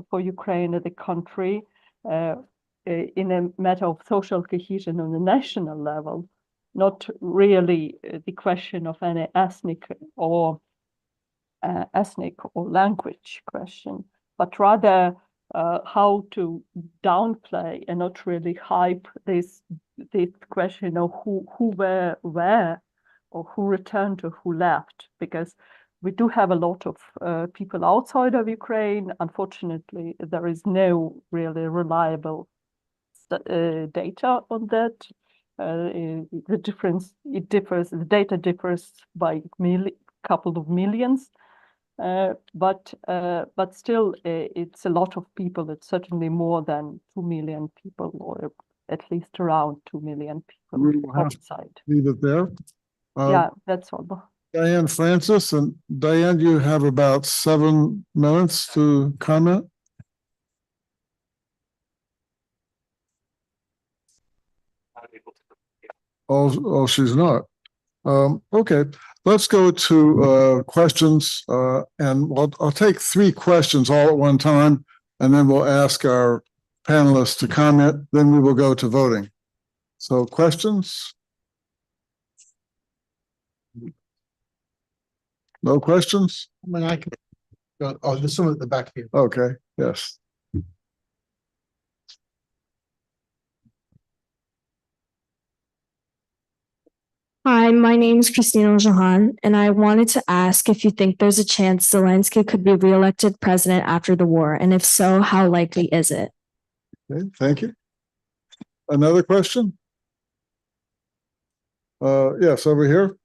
for Ukraine as a country in a matter of social cohesion on a national level, not really the question of any ethnic or language question, but rather how to downplay and not really hype this question of who were where, or who returned or who left, because we do have a lot of people outside of Ukraine. Unfortunately, there is no really reliable data on that. the difference, it differs, the data differs by couple of millions, but still it's a lot of people. It's certainly more than 2 million people, or at least around 2 million people We will have to outside. leave it there. Yeah, that's all. Diane Francis, and Diane, you have about 7 minutes to comment. Oh, she's not. Okay, let's go to questions, and I'll take 3 questions all at one time, and then we'll ask our panelists to comment. Then we will go to voting. So, questions? No questions? I mean, I can go. Oh, there's someone at the back here. Okay, yes. Hi, my name is Christina Jahan, and I wanted to ask if you think there's a chance Zelensky could be reelected president after the war, and if so, how likely is it? Okay, thank you. Another question? Yes, over here.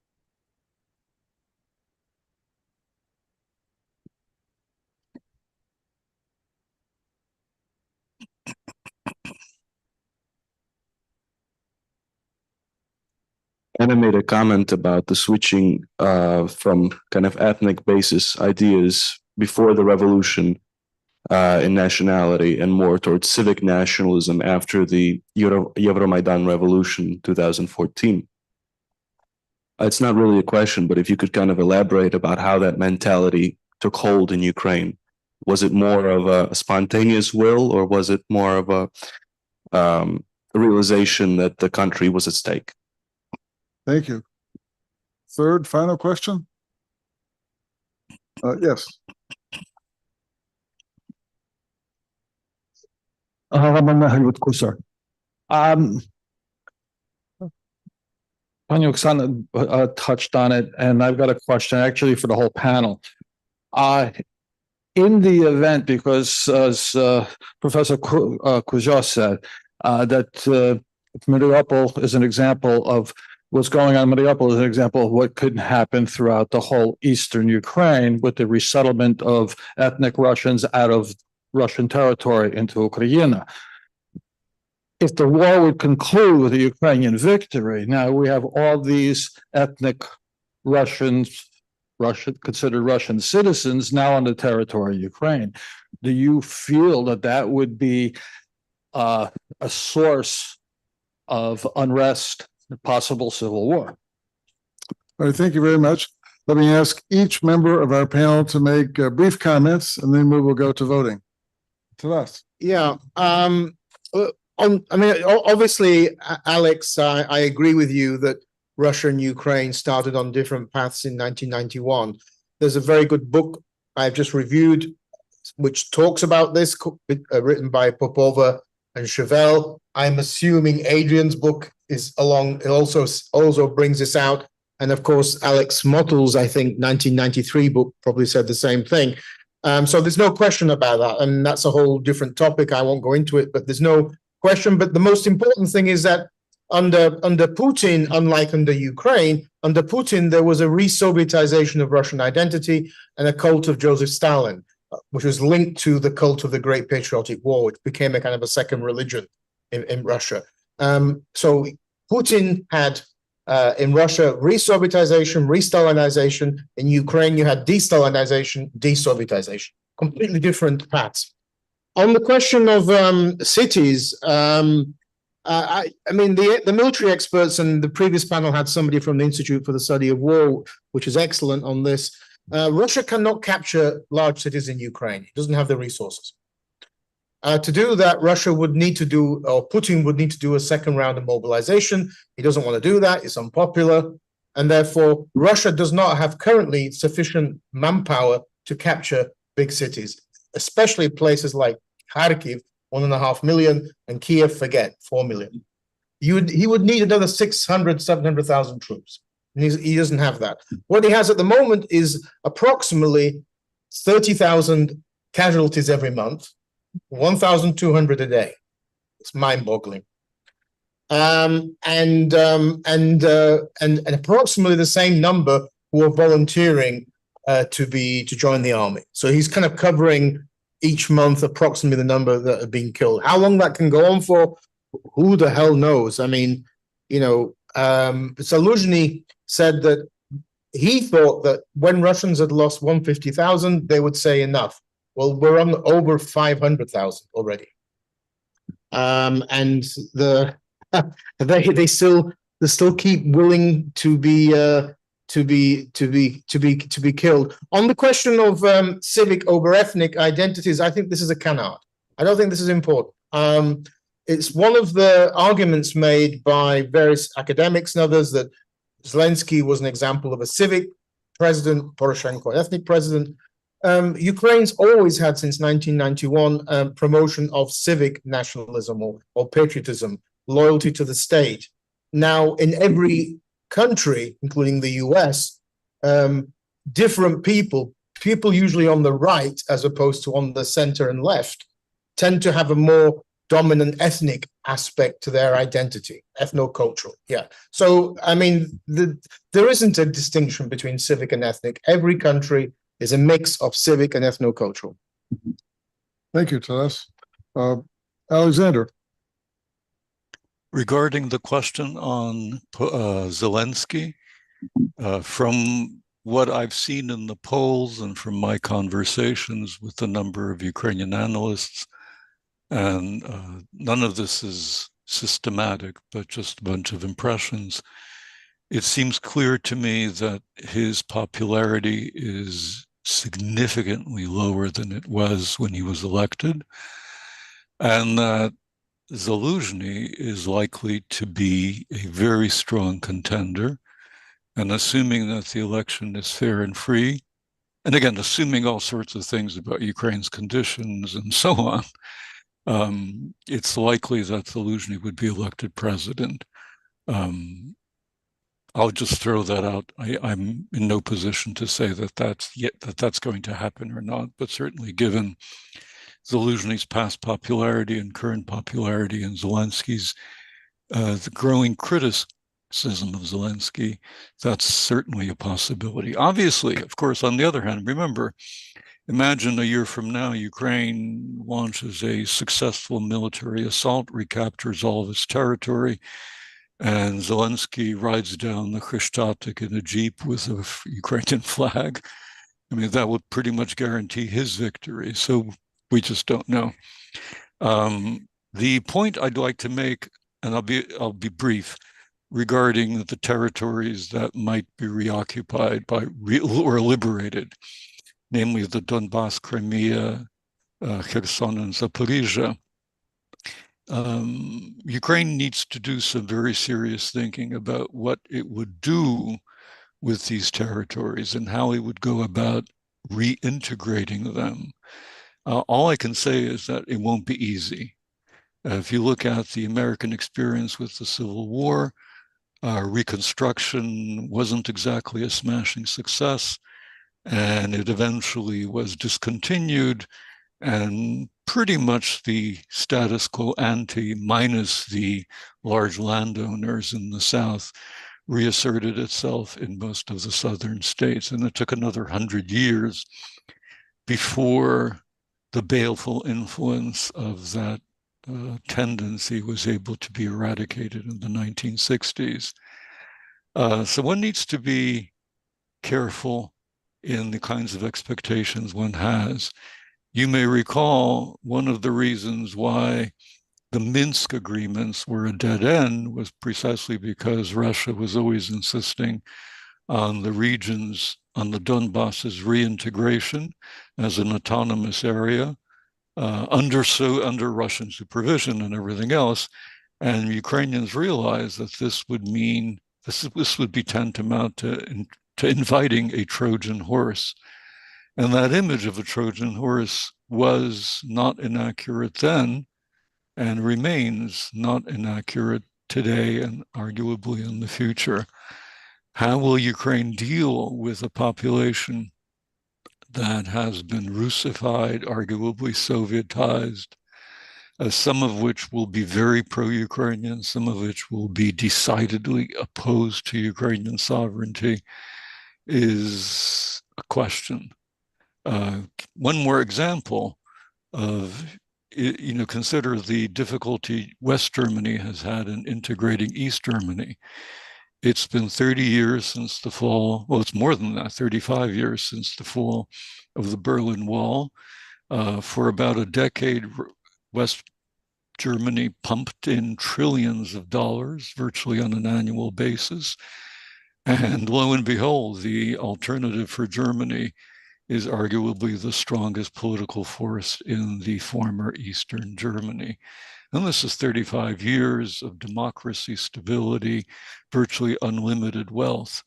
Anna made a comment about the switching from kind of ethnic basis ideas before the revolution in nationality and more towards civic nationalism after the Euromaidan revolution 2014. It's not really a question, but if you could kind of elaborate about how that mentality took hold in Ukraine. Was it more of a spontaneous will, or was it more of a realization that the country was at stake? Thank you. Third, final question? Yes. Pani Oksana touched on it, and I've got a question actually for the whole panel. In the event, because as Professor Kuzio said, that Mariupol is an example of what's going on in Mariupol, is an example of what could happen throughout the whole eastern Ukraine with the resettlement of ethnic Russians out of Russian territory into Ukraine. If the war would conclude with a Ukrainian victory, now we have all these ethnic Russians, considered Russian citizens now on the territory of Ukraine. Do you feel that that would be a source of unrest, possible civil war? All right, thank you very much. Let me ask each member of our panel to make brief comments, and then we will go to voting. Taras. Yeah. Obviously, Alex, I agree with you that Russia and Ukraine started on different paths in 1991. There's a very good book I've just reviewed, which talks about this, written by Popova and Chevelle. I'm assuming Adrian's book is along. It also brings this out, and of course, Alex Motyl's, I think, 1993 book probably said the same thing. So there's no question about that, and that's a whole different topic. I won't go into it, but there's no question. But the most important thing is that under Putin, unlike under Ukraine, under Putin, there was a re-Sovietization of Russian identity and a cult of Joseph Stalin, which was linked to the cult of the Great Patriotic War, which became a kind of a second religion in Russia. So Putin had in Russia re-Sovietization, re-Stalinization. In Ukraine, you had de-Stalinization, de-Sovietization, completely different paths. On the question of cities, I mean, the military experts, and the previous panel had somebody from the Institute for the Study of War, which is excellent on this. Russia cannot capture large cities in Ukraine. It doesn't have the resources. To do that, Russia would need to do, or Putin would need to do a second round of mobilization. He doesn't want to do that. It's unpopular. And therefore, Russia does not have currently sufficient manpower to capture big cities, especially places like Kharkiv, 1.5 million, and Kyiv, forget, 4 million. He would need another 600, 700,000 troops. He doesn't have that. What he has at the moment is approximately 30,000 casualties every month, 1,200 a day. It's mind-boggling. and approximately the same number who are volunteering to join the army. So he's kind of covering each month approximately the number that are being killed. How long that can go on for, who the hell knows? I mean, you know, Zaluzhny said that he thought that when Russians had lost 150,000, they would say enough. Well, we're on over 500,000 already, and they still keep willing to be killed. On the question of civic over ethnic identities, I think this is a canard. I don't think this is important. It's one of the arguments made by various academics and others that Zelensky was an example of a civic president, Poroshenko an ethnic president. Ukraine's always had since 1991 promotion of civic nationalism or patriotism, loyalty to the state. Now, in every country, including the US, different people usually on the right as opposed to on the center and left, tend to have a more dominant ethnic aspect to their identity, ethno-cultural. Yeah. So, I mean, there isn't a distinction between civic and ethnic. Every country is a mix of civic and ethno-cultural. Thank you, Taras. Alexander. Regarding the question on Zelensky, from what I've seen in the polls and from my conversations with a number of Ukrainian analysts, and none of this is systematic, but just a bunch of impressions, it seems clear to me that his popularity is significantly lower than it was when he was elected, and that Zaluzhny is likely to be a very strong contender. And assuming that the election is fair and free, and again, assuming all sorts of things about Ukraine's conditions and so on, it's likely that Zaluzhny would be elected president. I'll just throw that out. I'm in no position to say that that's going to happen or not, but certainly given Zaluzhny's past popularity and current popularity and Zelensky's the growing criticism of Zelensky, that's certainly a possibility. Obviously, of course, on the other hand, remember, imagine a year from now, Ukraine launches a successful military assault, recaptures all of its territory, and Zelensky rides down the Khreshchatyk in a Jeep with a Ukrainian flag. I mean, that would pretty much guarantee his victory. So we just don't know. The point I'd like to make, and I'll be brief, regarding the territories that might be reoccupied by or liberated, namely the Donbass, Crimea, Kherson, and Zaporizhia. Ukraine needs to do some very serious thinking about what it would do with these territories and how it would go about reintegrating them. All I can say is that it won't be easy. If you look at the American experience with the Civil War, Reconstruction wasn't exactly a smashing success, and it eventually was discontinued, and pretty much the status quo ante, minus the large landowners in the South, reasserted itself in most of the southern states. And it took another 100 years before the baleful influence of that tendency was able to be eradicated in the 1960s. So one needs to be careful in the kinds of expectations one has. You may recall one of the reasons why the Minsk agreements were a dead end was precisely because Russia was always insisting on the regions, on the Donbass's reintegration as an autonomous area, under Russian supervision and everything else. And Ukrainians realized that this would mean, this would be tantamount to inviting a Trojan horse. And that image of a Trojan horse was not inaccurate then and remains not inaccurate today and arguably in the future. How will Ukraine deal with a population that has been Russified, arguably Sovietized, some of which will be very pro-Ukrainian, some of which will be decidedly opposed to Ukrainian sovereignty, is a question. One more example of, consider the difficulty West Germany has had in integrating East Germany. It's been 30 years since the fall, well, it's more than that, 35 years since the fall of the Berlin Wall. For about a decade, West Germany pumped in trillions of dollars, virtually on an annual basis. And lo and behold, the alternative for Germany is arguably the strongest political force in the former Eastern Germany. And this is 35 years of democracy, stability, virtually unlimited wealth.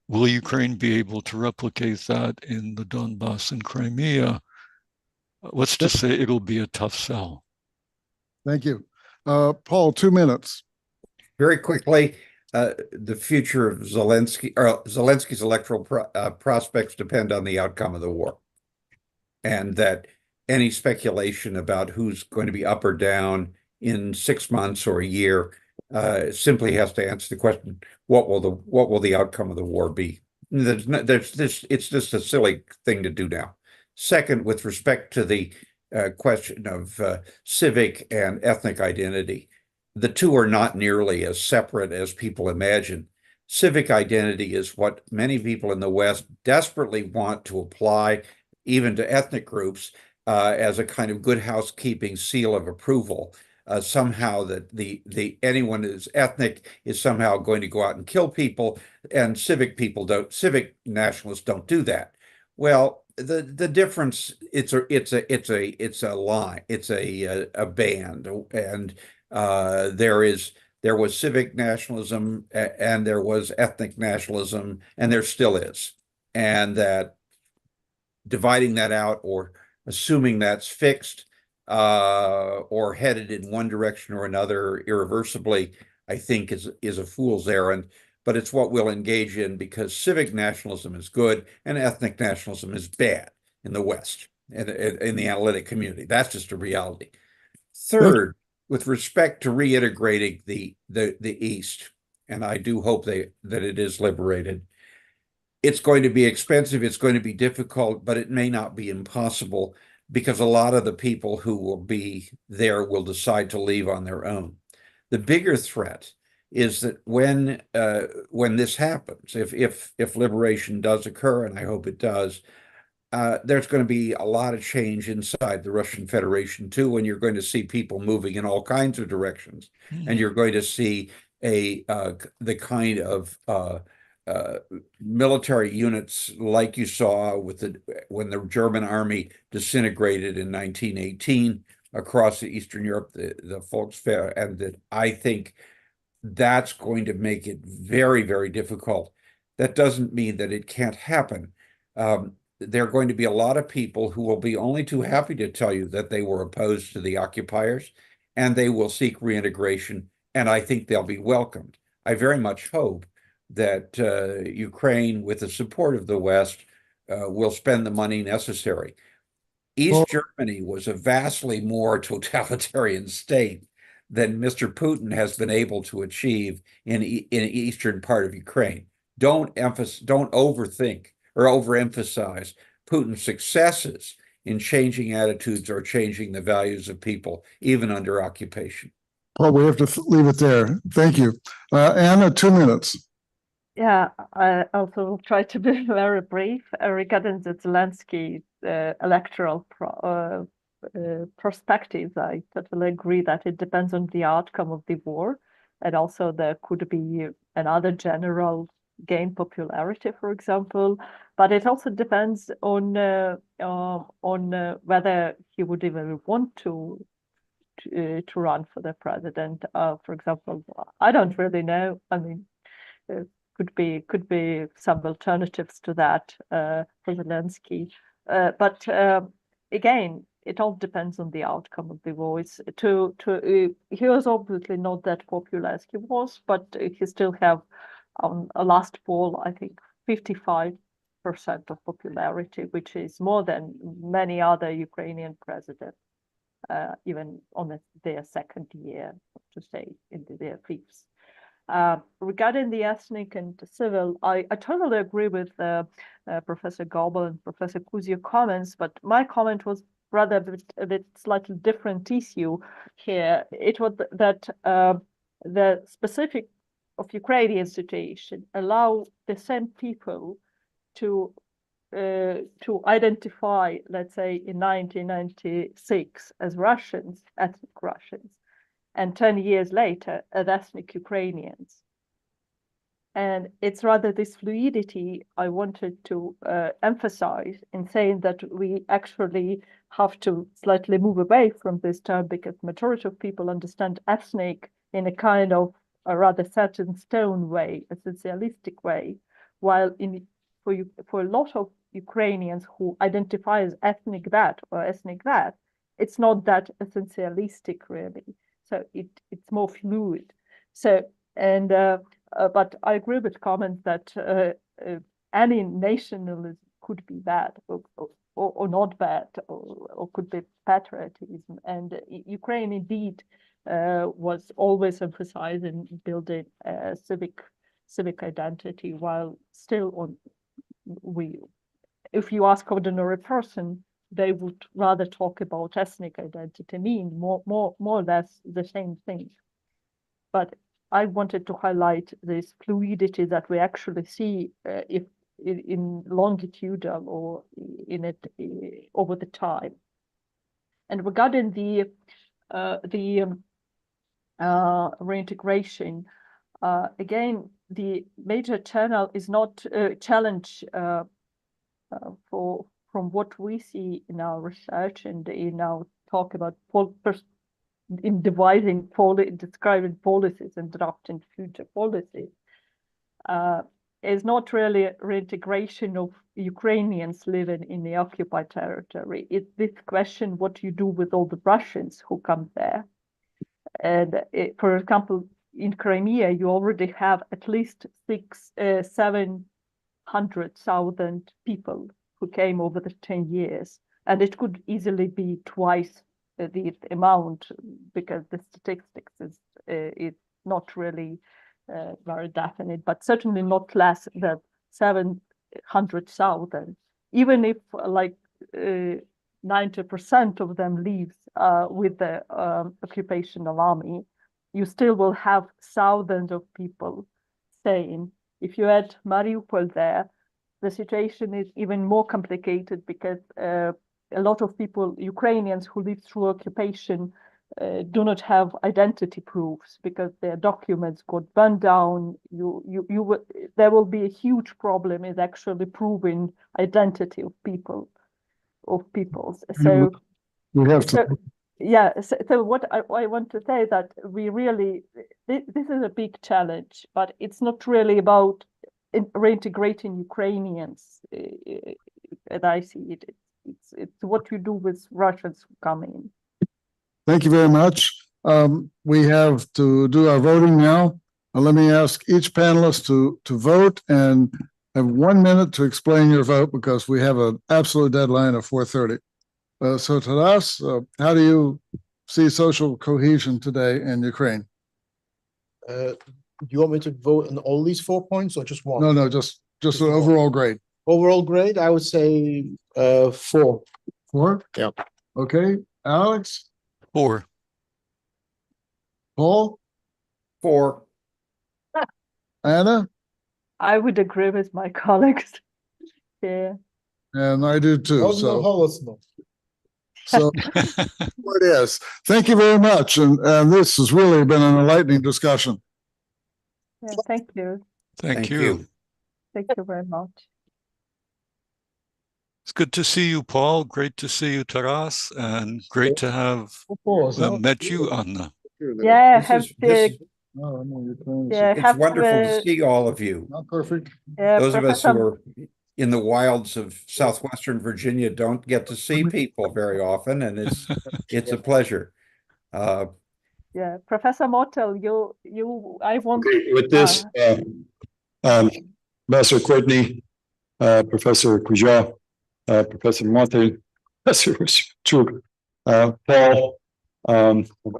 Will Ukraine be able to replicate that in the Donbass and Crimea? Let's just say it'll be a tough sell. Thank you. Paul, 2 minutes. Very quickly, the future of Zelensky's electoral prospects depend on the outcome of the war. And that any speculation about who's going to be up or down in 6 months or a year simply has to answer the question, what will the outcome of the war be? It's just a silly thing to do now. Second, with respect to the question of civic and ethnic identity, the two are not nearly as separate as people imagine. Civic identity is what many people in the West desperately want to apply, even to ethnic groups, as a kind of good housekeeping seal of approval. Somehow that the anyone who's ethnic is somehow going to go out and kill people, and civic nationalists don't do that. Well, the difference, it's a line, it's a band, and there was civic nationalism and there was ethnic nationalism, and there still is, and that dividing that out or assuming that's fixed or headed in one direction or another irreversibly, I think is a fool's errand. But it's what we'll engage in, because civic nationalism is good and ethnic nationalism is bad in the West and in the analytic community. That's just a reality. Third, with respect to reintegrating the East, and I do hope that it is liberated, it's going to be expensive, it's going to be difficult, but it may not be impossible, because a lot of the people who will be there will decide to leave on their own. The bigger threat is that when this happens, if liberation does occur, and I hope it does, there's going to be a lot of change inside the Russian Federation too, and you're going to see people moving in all kinds of directions, and you're going to see the kind of military units like you saw when the German army disintegrated in 1918 across the Eastern Europe, the Volkswehr, and that I think that's going to make it very, very difficult. That doesn't mean that it can't happen. There are going to be a lot of people who will be only too happy to tell you that they were opposed to the occupiers, and they will seek reintegration, and I think they'll be welcomed. I very much hope that Ukraine, with the support of the West, will spend the money necessary. East Germany was a vastly more totalitarian state than Mr. Putin has been able to achieve in eastern part of Ukraine. Don't overthink or overemphasize Putin's successes in changing attitudes or changing the values of people, even under occupation. Paul, we have to leave it there. Thank you. Anna, 2 minutes. Yeah, I also will try to be very brief regarding the Zelensky electoral perspectives. I totally agree that it depends on the outcome of the war, and also there could be another general gain popularity, for example. But it also depends on whether he would even want to run for the president. For example, I don't really know. I mean, could be some alternatives to that for Zelensky. But again, it all depends on the outcome of the voice. He was obviously not that popular as he was, but he still have a last poll, I think 55% of popularity, which is more than many other Ukrainian presidents. even on their second year, to say into their fifth. Regarding the ethnic and civil, I totally agree with Professor Goble and Professor Kuzio comments, but my comment was rather a bit slightly different issue here. It was that the specific of Ukrainian situation allow the same people to identify, let's say, in 1996 as Russians, ethnic Russians, and 10 years later as ethnic Ukrainians. And it's rather this fluidity I wanted to emphasize in saying that we actually have to slightly move away from this term, because majority of people understand ethnic in a kind of a rather set in stone way, a socialistic way, while for a lot of Ukrainians who identify as ethnic that or ethnic that, it's not that essentialistic really. So it's more fluid. So, and but I agree with comments that any nationalism could be bad or not bad, or could be patriotism. And Ukraine indeed was always emphasizing building a civic identity, while still if you ask ordinary person, they would rather talk about ethnic identity, mean more or less the same thing. But I wanted to highlight this fluidity that we actually see if in longitudinal or in it over the time. And regarding the reintegration, again, the major channel is not a challenge from what we see in our research and in our talk about in describing policies and drafting future policies, is not really reintegration of Ukrainians living in the occupied territory. It's this question, what do you do with all the Russians who come there? And for example, in Crimea, you already have at least 700,000 people who came over the 10 years, and it could easily be twice the amount, because the statistics is not really very definite, but certainly not less than 700,000. Even if like 90% of them leaves with the occupational army, you still will have thousands of people staying. If you add Mariupol there, the situation is even more complicated, because a lot of people, Ukrainians who live through occupation, do not have identity proofs because their documents got burned down. There will be a huge problem is actually proving identity of peoples. So we have to. Yeah, so what I want to say that we really, this is a big challenge, but it's not really about reintegrating Ukrainians, as I see it. It's what you do with Russians who come in. Thank you very much. We have to do our voting now. Let me ask each panelist to vote and have 1 minute to explain your vote, because we have an absolute deadline of 4:30. So Taras, how do you see social cohesion today in Ukraine? Do you want me to vote on all these 4 points or just one? No, just an overall grade. Overall grade, I would say 4. 4? Yeah. Okay, Alex? 4. Paul? 4. Anna? I would agree with my colleagues. Yeah. And I do too. So it is. Thank you very much. And this has really been an enlightening discussion. Yeah, thank you. Thank you. Thank you very much. It's good to see you, Paul. Great to see you, Taras, and great to have met you, Anna. Yeah, It's wonderful to see all of you. Not perfect. Those of us who are in the wilds of southwestern Virginia don't get to see people very often, and it's a pleasure. Yeah, Professor Motyl, I want with this, Professor Courtney, Professor Kuzio, Professor Motyl, Professor Osypchuk, Paul,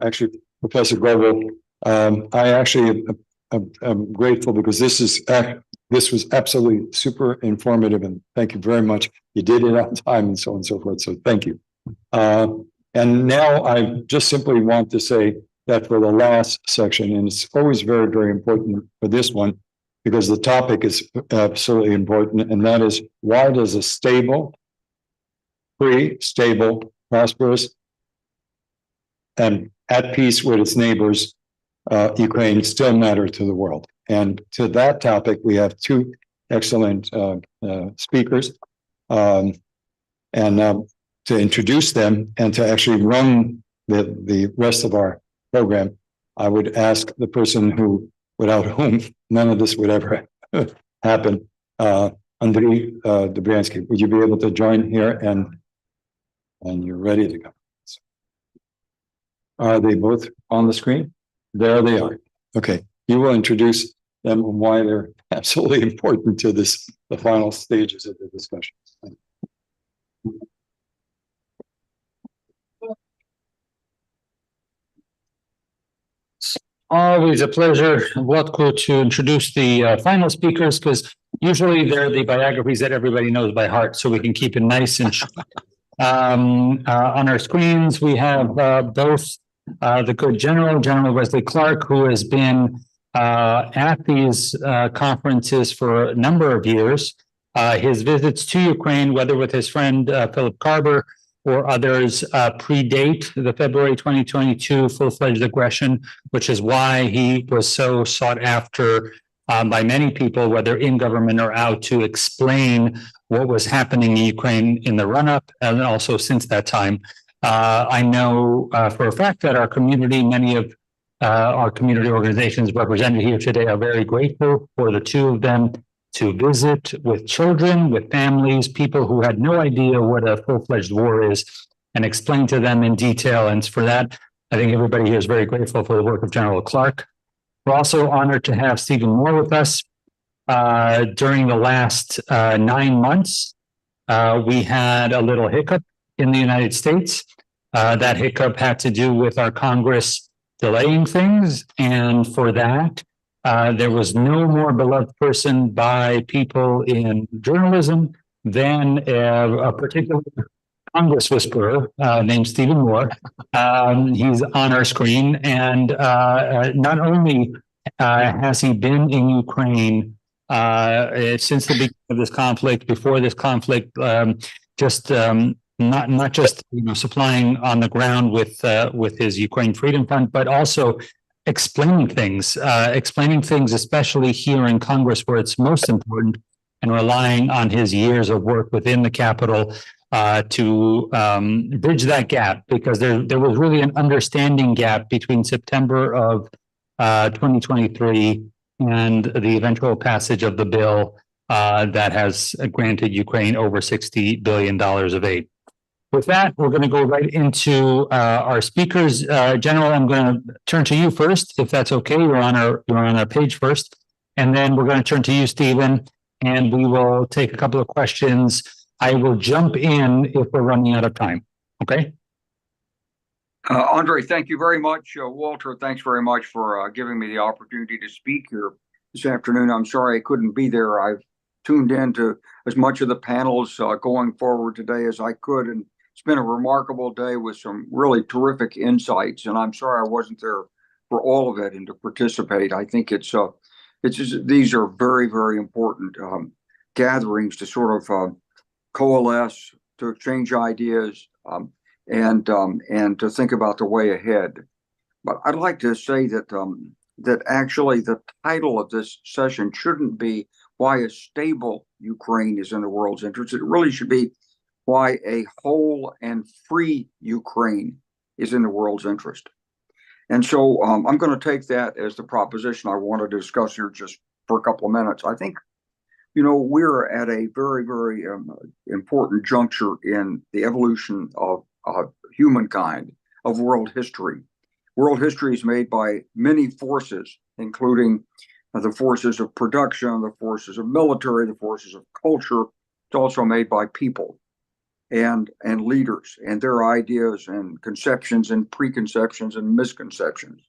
actually, Professor Goble, I actually am grateful because this was absolutely super informative, and thank you very much. You did it on time and so on and so forth. So thank you. And now I just simply want to say that for the last section, and it's always very, very important for this one, because the topic is absolutely important, and that is, why does a stable, free, stable, prosperous, and at peace with its neighbors, Ukraine still matter to the world? And to that topic, we have two excellent speakers. To introduce them and to actually run the rest of our program, I would ask the person without whom none of this would ever happen, Andrij Dobriansky. Would you be able to join here? And you're ready to go. Are they both on the screen? There they are. Okay, you will introduce them and why they're absolutely important to the final stages of the discussion. Always a pleasure, Włodku, to introduce the final speakers, because usually they're the biographies that everybody knows by heart, so we can keep it nice and short. On our screens, we have both the good General Wesley Clark, who has been at these conferences for a number of years. His visits to Ukraine, whether with his friend Philip Carver or others, predate the February 2022 full-fledged aggression, which is why he was so sought after by many people, whether in government or out, to explain what was happening in Ukraine in the run-up and also since that time. I know for a fact that our community, many of our community organizations represented here today, are very grateful for the two of them to visit with children, with families, people who had no idea what a full-fledged war is, and explain to them in detail. And for that, I think everybody here is very grateful for the work of General Clark. We're also honored to have Stephen Moore with us. During the last 9 months, we had a little hiccup in the United States. That hiccup had to do with our Congress delaying things, and for that, there was no more beloved person by people in journalism than a particular Congress whisperer named Stephen Moore. He's on our screen, and not only has he been in Ukraine since the beginning of this conflict, before this conflict, not just supplying on the ground with his Ukraine Freedom Fund, but also explaining things, especially here in Congress, where it's most important, and relying on his years of work within the Capitol to bridge that gap, because there was really an understanding gap between September of 2023 and the eventual passage of the bill that has granted Ukraine over $60 billion of aid. With that, we're going to go right into our speakers. General, I'm going to turn to you first, if that's okay. You're on our page first, and then we're going to turn to you, Stephen, and we will take a couple of questions. I will jump in if we're running out of time. Okay. Andrij, thank you very much. Walter, thanks very much for giving me the opportunity to speak here this afternoon. I'm sorry I couldn't be there. I've tuned into as much of the panels going forward today as I could, and it's been a remarkable day with some really terrific insights, and I'm sorry I wasn't there for all of it and to participate. I think it's just, these are very, very important gatherings to sort of coalesce, to exchange ideas, and to think about the way ahead. But I'd like to say that that actually the title of this session shouldn't be why a stable Ukraine is in the world's interest. It really should be why a whole and free Ukraine is in the world's interest. And so I'm going to take that as the proposition I want to discuss here just for a couple of minutes. I think, we're at a very, very important juncture in the evolution of humankind, of world history. World history is made by many forces, including the forces of production, the forces of military, the forces of culture. It's also made by people. and leaders and their ideas and conceptions and preconceptions and misconceptions.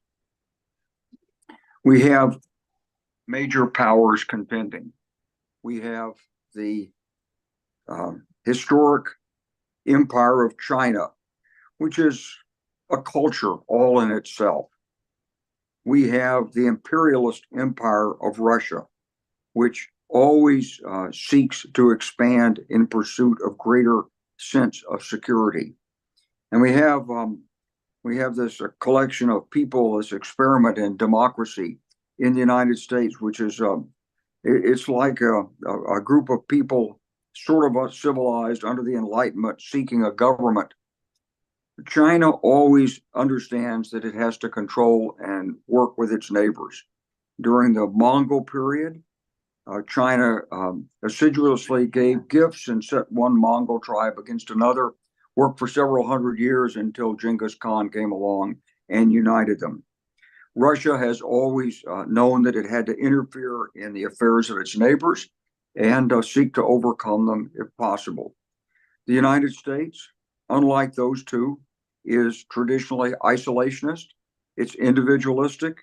We have major powers contending. We have the historic empire of China, which is a culture all in itself. We have the imperialist empire of Russia, which always seeks to expand in pursuit of greater sense of security. And we have this collection of people, this experiment in democracy in the United States, which is it's like a group of people sort of civilized under the Enlightenment seeking a government. China always understands that it has to control and work with its neighbors. During the Mongol period, China assiduously gave gifts and set one Mongol tribe against another, worked for several hundred years until Genghis Khan came along and united them. Russia has always known that it had to interfere in the affairs of its neighbors and seek to overcome them if possible. The United States, unlike those two, is traditionally isolationist. It's individualistic.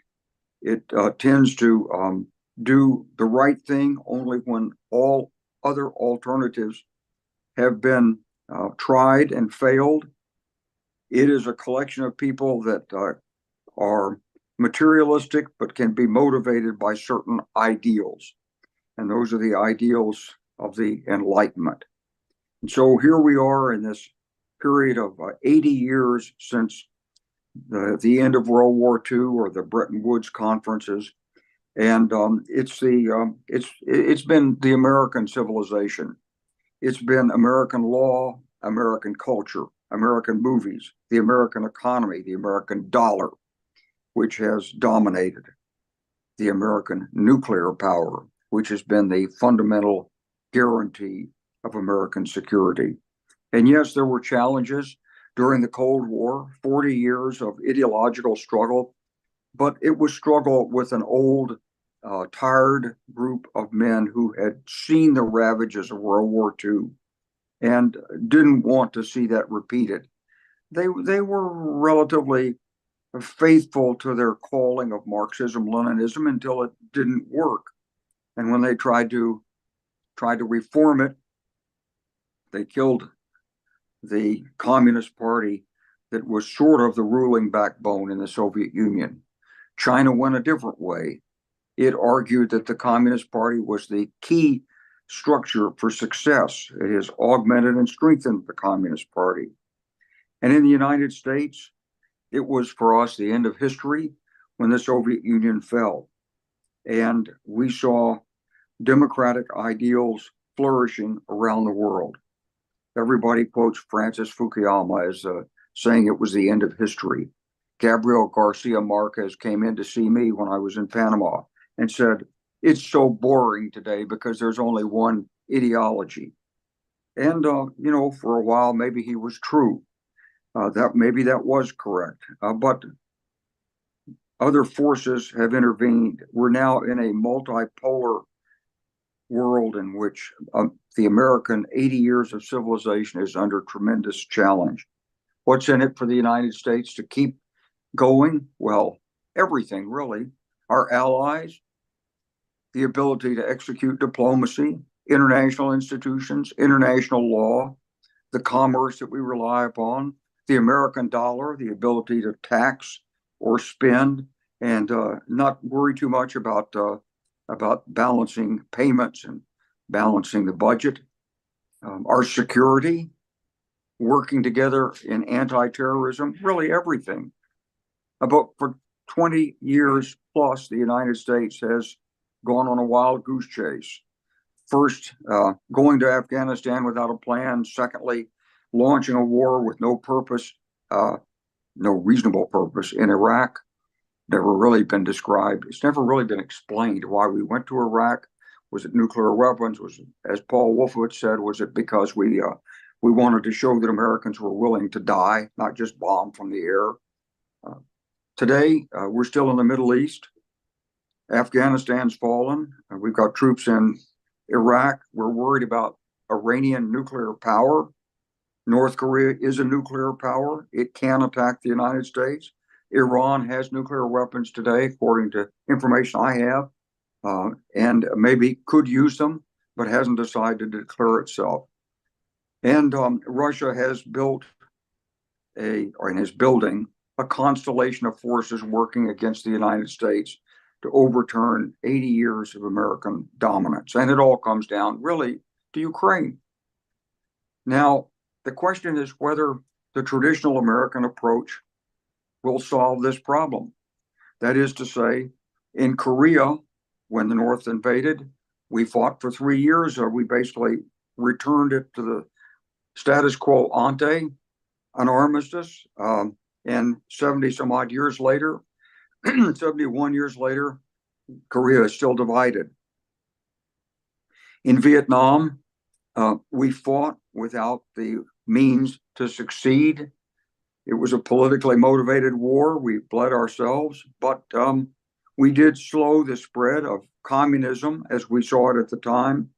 It tends to do the right thing only when all other alternatives have been tried and failed. It is a collection of people that are materialistic but can be motivated by certain ideals. And those are the ideals of the Enlightenment. And so here we are in this period of 80 years since the end of World War II or the Bretton Woods conferences. And it's been the American civilization. It's been American law, American culture, American movies, the American economy, the American dollar, which has dominated, the American nuclear power, which has been the fundamental guarantee of American security. And yes, there were challenges during the Cold War, 40 years of ideological struggle, but it was struggle with an old, tired group of men who had seen the ravages of World War II and didn't want to see that repeated. They were relatively faithful to their calling of Marxism-Leninism until it didn't work. And when they tried to reform it, they killed the Communist Party that was sort of the ruling backbone in the Soviet Union. China went a different way. It argued that the Communist Party was the key structure for success. It has augmented and strengthened the Communist Party. And in the United States, it was for us the end of history when the Soviet Union fell. And we saw democratic ideals flourishing around the world. Everybody quotes Francis Fukuyama as saying it was the end of history. Gabriel Garcia Marquez came in to see me when I was in Panama and said, it's so boring today because there's only one ideology. And, for a while, maybe he was true. Maybe that was correct. But other forces have intervened. We're now in a multipolar world in which the American 80 years of civilization is under tremendous challenge. What's in it for the United States to keep going? Well, everything, really. Our allies, the ability to execute diplomacy, international institutions, international law, the commerce that we rely upon, the American dollar, the ability to tax or spend and not worry too much about balancing payments and balancing the budget, our security, working together in anti-terrorism, really everything. But for 20 years plus, the United States has gone on a wild goose chase. First, going to Afghanistan without a plan. Secondly, launching a war with no purpose, no reasonable purpose in Iraq. Never really been described. It's never really been explained why we went to Iraq. Was it nuclear weapons? Was it, as Paul Wolfowitz said, was it because we wanted to show that Americans were willing to die, not just bomb from the air? Today, we're still in the Middle East. Afghanistan's fallen. We've got troops in Iraq. We're worried about Iranian nuclear power. North Korea is a nuclear power. It can attack the United States. Iran has nuclear weapons today, according to information I have, and maybe could use them, but hasn't decided to declare itself. And Russia has built and is building a constellation of forces working against the United States to overturn 80 years of American dominance. And it all comes down really to Ukraine. Now, the question is whether the traditional American approach will solve this problem. That is to say, in Korea, when the North invaded, we fought for 3 years, or we basically returned it to the status quo ante, an armistice, and 70 some odd years later, 71 years later, Korea is still divided. In Vietnam, we fought without the means to succeed. It was a politically motivated war. We bled ourselves, but we did slow the spread of communism as we saw it at the time.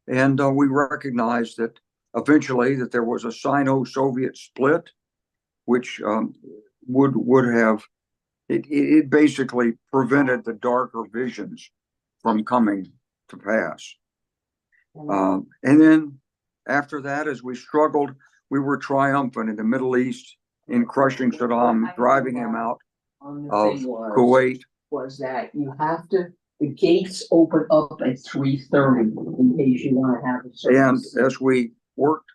And we recognized that eventually that there was a Sino-Soviet split, which would have, it basically prevented the darker visions from coming to pass. And then after that, as we struggled, we were triumphant in the Middle East in crushing Saddam, driving him out of Kuwait. Was that you have to, the gates open up at 3:30 in case you want to have a service. And as we worked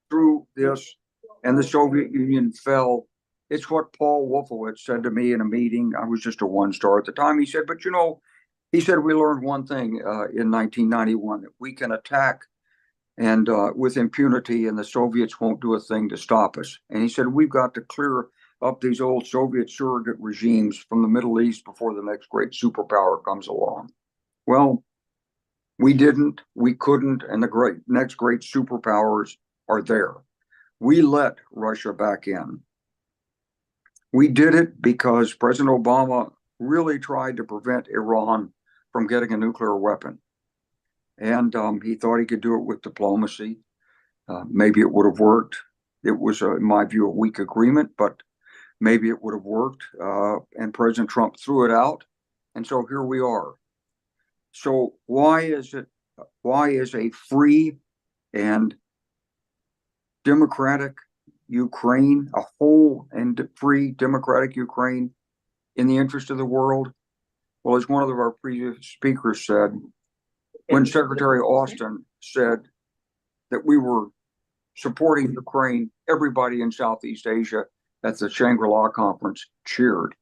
through this and the Soviet Union fell, it's what Paul Wolfowitz said to me in a meeting. I was just a one-star at the time. He said, but you know, he said, we learned one thing in 1991, that we can attack and with impunity, and the Soviets won't do a thing to stop us. And he said, we've got to clear up these old Soviet surrogate regimes from the Middle East before the next great superpower comes along. Well, we didn't, we couldn't, and the next great superpowers are there. We let Russia back in. We did it because President Obama really tried to prevent Iran from getting a nuclear weapon. And he thought he could do it with diplomacy. Maybe it would have worked. It was, in my view, a weak agreement, but maybe it would have worked. And President Trump threw it out. And so here we are. So why is a free and democratic Ukraine, a whole and free democratic Ukraine, in the interest of the world? Well, as one of our previous speakers said, when Secretary Austin said that we were supporting Ukraine, everybody in Southeast Asia at the Shangri-La conference cheered.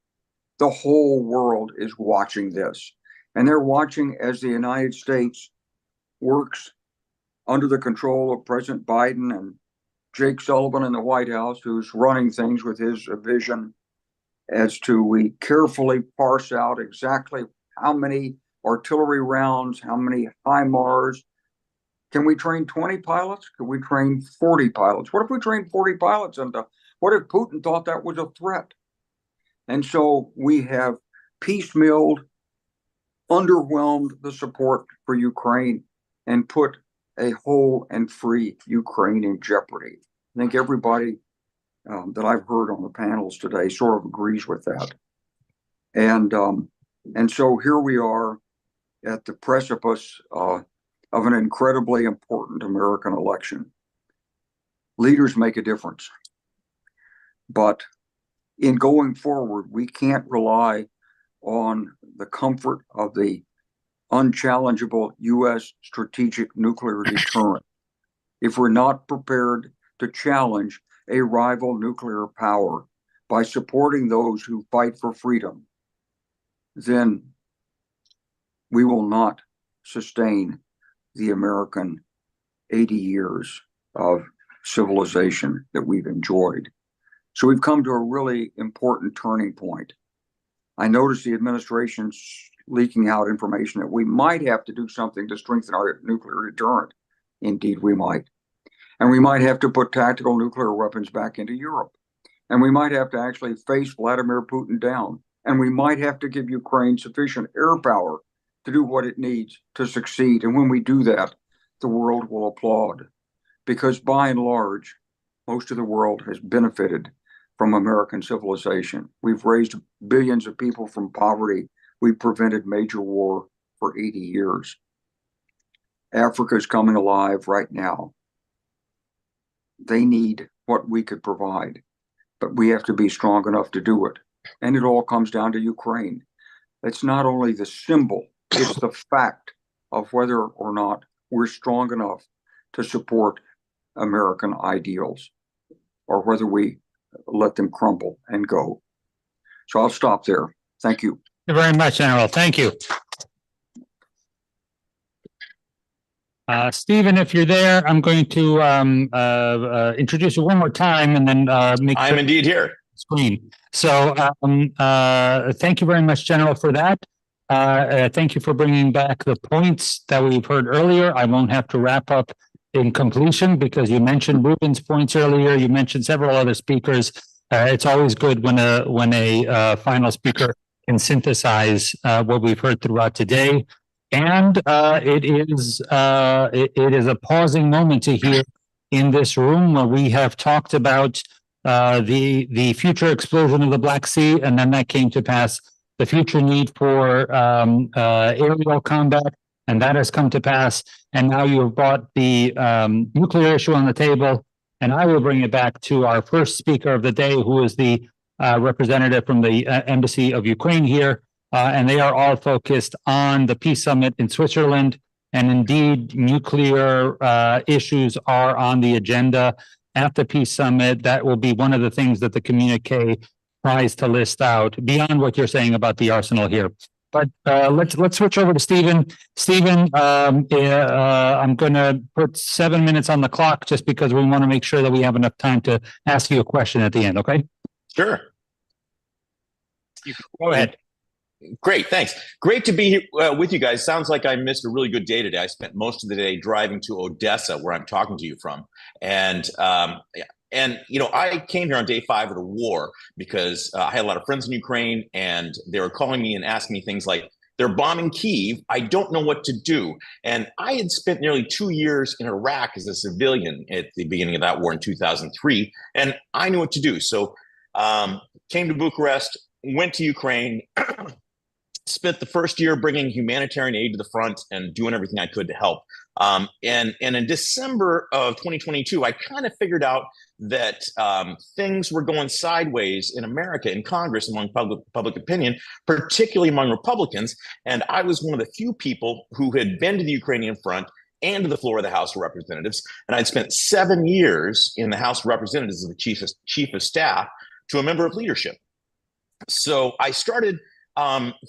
The whole world is watching this. And they're watching as the United States works under the control of President Biden and Jake Sullivan in the White House, who's running things with his vision as to we carefully parse out exactly how many artillery rounds, how many HIMARS. Can we train 20 pilots? Can we train 40 pilots? What if we train 40 pilots? And what if Putin thought that was a threat? And so we have piecemealed, underwhelmed the support for Ukraine and put a whole and free Ukraine in jeopardy. I think everybody that I've heard on the panels today sort of agrees with that. And so here we are at the precipice of an incredibly important American election. Leaders make a difference. But in going forward, we can't rely on the comfort of the unchallengeable U.S. strategic nuclear deterrent if we're not prepared to challenge a rival nuclear power by supporting those who fight for freedom. Then we will not sustain the American 80 years of civilization that we've enjoyed. So we've come to a really important turning point. I noticed the administration's leaking out information that we might have to do something to strengthen our nuclear deterrent. Indeed, we might. And we might have to put tactical nuclear weapons back into Europe. And we might have to actually face Vladimir Putin down. And we might have to give Ukraine sufficient air power to do what it needs to succeed. And when we do that, the world will applaud. Because by and large, most of the world has benefited from American civilization. We've raised billions of people from poverty. We've prevented major war for 80 years. Africa is coming alive right now. They need what we could provide, but we have to be strong enough to do it. And it all comes down to Ukraine. It's not only the symbol, it's the fact of whether or not we're strong enough to support American ideals, or whether we let them crumble and go. So I'll stop there. Thank you. Thank you very much, General. Thank you. Stephen, if you're there, I'm going to introduce you one more time and then make I'm indeed here. Screen. So thank you very much, General, for that. Thank you for bringing back the points that we've heard earlier. I won't have to wrap up in completion because you mentioned Ruben's points earlier. You mentioned several other speakers. It's always good when a final speaker can synthesize what we've heard throughout today. And it is a pausing moment to hear in this room where we have talked about the future explosion of the Black Sea, and then that came to pass. The future need for aerial combat, and that has come to pass. And now you have brought the nuclear issue on the table, and I will bring it back to our first speaker of the day, who is the representative from the Embassy of Ukraine here. And they are all focused on the peace summit in Switzerland. And indeed, nuclear issues are on the agenda at the peace summit. That will be one of the things that the communique tries to list out beyond what you're saying about the arsenal here. But let's switch over to Stephen. Stephen, I'm going to put 7 minutes on the clock just because we want to make sure that we have enough time to ask you a question at the end. Okay? Sure. Go ahead. Great, thanks. Great to be here with you guys. Sounds like I missed a really good day today. I spent most of the day driving to Odessa, where I'm talking to you from. And you know, I came here on day 5 of the war because I had a lot of friends in Ukraine, and they were calling me and asking me things like, they're bombing Kyiv. I don't know what to do. And I had spent nearly 2 years in Iraq as a civilian at the beginning of that war in 2003, and I knew what to do. So came to Bucharest, went to Ukraine, spent the first year bringing humanitarian aid to the front and doing everything I could to help. And in December of 2022, I kind of figured out that things were going sideways in America, in Congress, among public opinion, particularly among Republicans. And I was one of the few people who had been to the Ukrainian front and to the floor of the House of Representatives. And I'd spent 7 years in the House of Representatives as the chief of staff to a member of leadership. So I started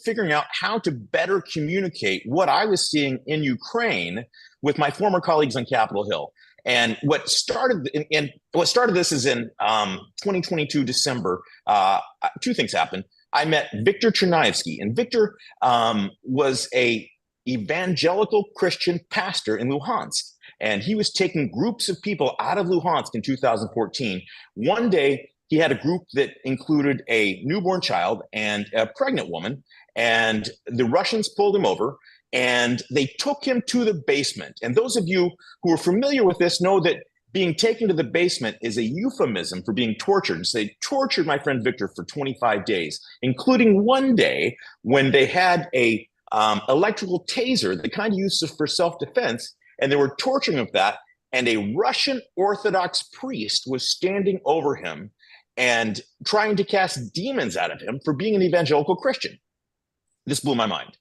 figuring out how to better communicate what I was seeing in Ukraine with my former colleagues on Capitol Hill. And what started this is in 2022 December. 2 things happened. I met Viktor Chernyavsky, and Viktor was a evangelical Christian pastor in Luhansk, and he was taking groups of people out of Luhansk in 2014. One day, he had a group that included a newborn child and a pregnant woman, and the Russians pulled him over and they took him to the basement. And those of you who are familiar with this know that being taken to the basement is a euphemism for being tortured. So they tortured my friend Viktor for 25 days, including one day when they had a electrical taser, the kind used for self-defense, and they were torturing him with that. And a Russian Orthodox priest was standing over him and trying to cast demons out of him for being an evangelical Christian. This blew my mind.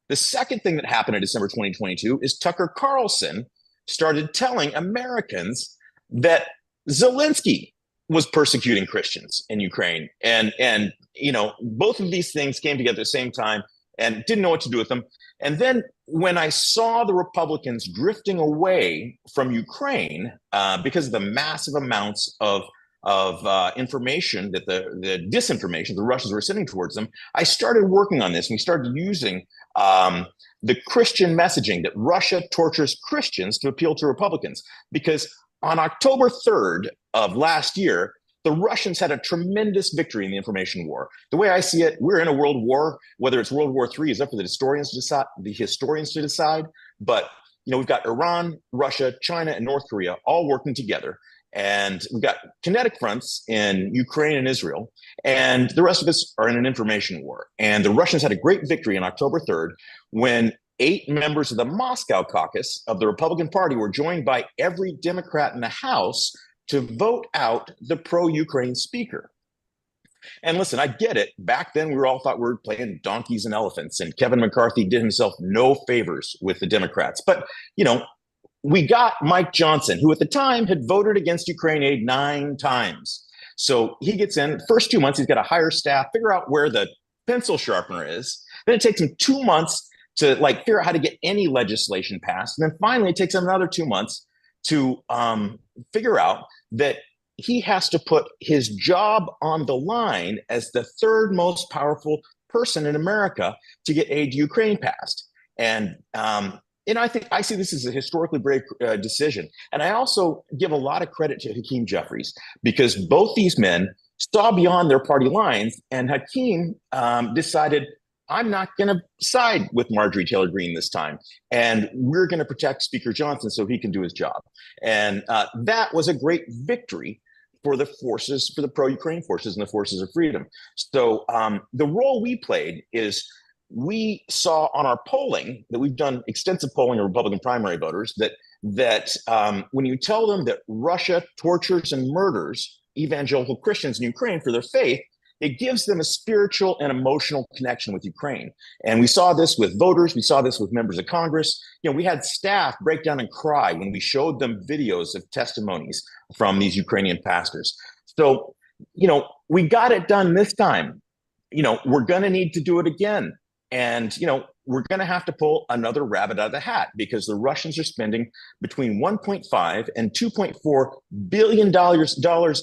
The second thing that happened in December 2022 is Tucker Carlson started telling Americans that Zelensky was persecuting Christians in Ukraine. And you know, both of these things came together at the same time and didn't know what to do with them. And then when I saw the Republicans drifting away from Ukraine because of the massive amounts of information that the disinformation the Russians were sending towards them, I started working on this. And we started using the Christian messaging that Russia tortures Christians to appeal to Republicans. Because on October 3rd of last year, the Russians had a tremendous victory in the information war. The way I see it, we're in a world war. Whether it's World War III is up for the historians to decide. But we've got Iran, Russia, China, and North Korea all working together. And we've got kinetic fronts in Ukraine and Israel, and the rest of us are in an information war. And the Russians had a great victory on October 3rd when 8 members of the Moscow caucus of the Republican Party were joined by every Democrat in the House to vote out the pro-Ukraine speaker. And listen, I get it. Back then, we all thought we were playing donkeys and elephants, and Kevin McCarthy did himself no favors with the Democrats. But, we got Mike Johnson, who at the time had voted against Ukraine aid 9 times. So he gets in. First 2 months, he's got to hire staff, figure out where the pencil sharpener is. Then it takes him 2 months to figure out how to get any legislation passed. And then finally, it takes him another 2 months to figure out that he has to put his job on the line as the 3rd most powerful person in America to get aid to Ukraine passed. And I see this as a historically brave decision. And I also give a lot of credit to Hakeem Jeffries, because both these men saw beyond their party lines, and Hakeem decided, I'm not going to side with Marjorie Taylor Greene this time, and we're going to protect Speaker Johnson so he can do his job. And that was a great victory for the forces, for the pro-Ukraine forces and the forces of freedom. So the role we played is, we saw on our polling that we've done extensive polling of Republican primary voters that when you tell them that Russia tortures and murders evangelical Christians in Ukraine for their faith, it gives them a spiritual and emotional connection with Ukraine. And we saw this with voters. We saw this with members of Congress. We had staff break down and cry when we showed them videos of testimonies from these Ukrainian pastors. So, we got it done this time. We're going to need to do it again. And, we're going to have to pull another rabbit out of the hat, because the Russians are spending between $1.5 and $2.4 billion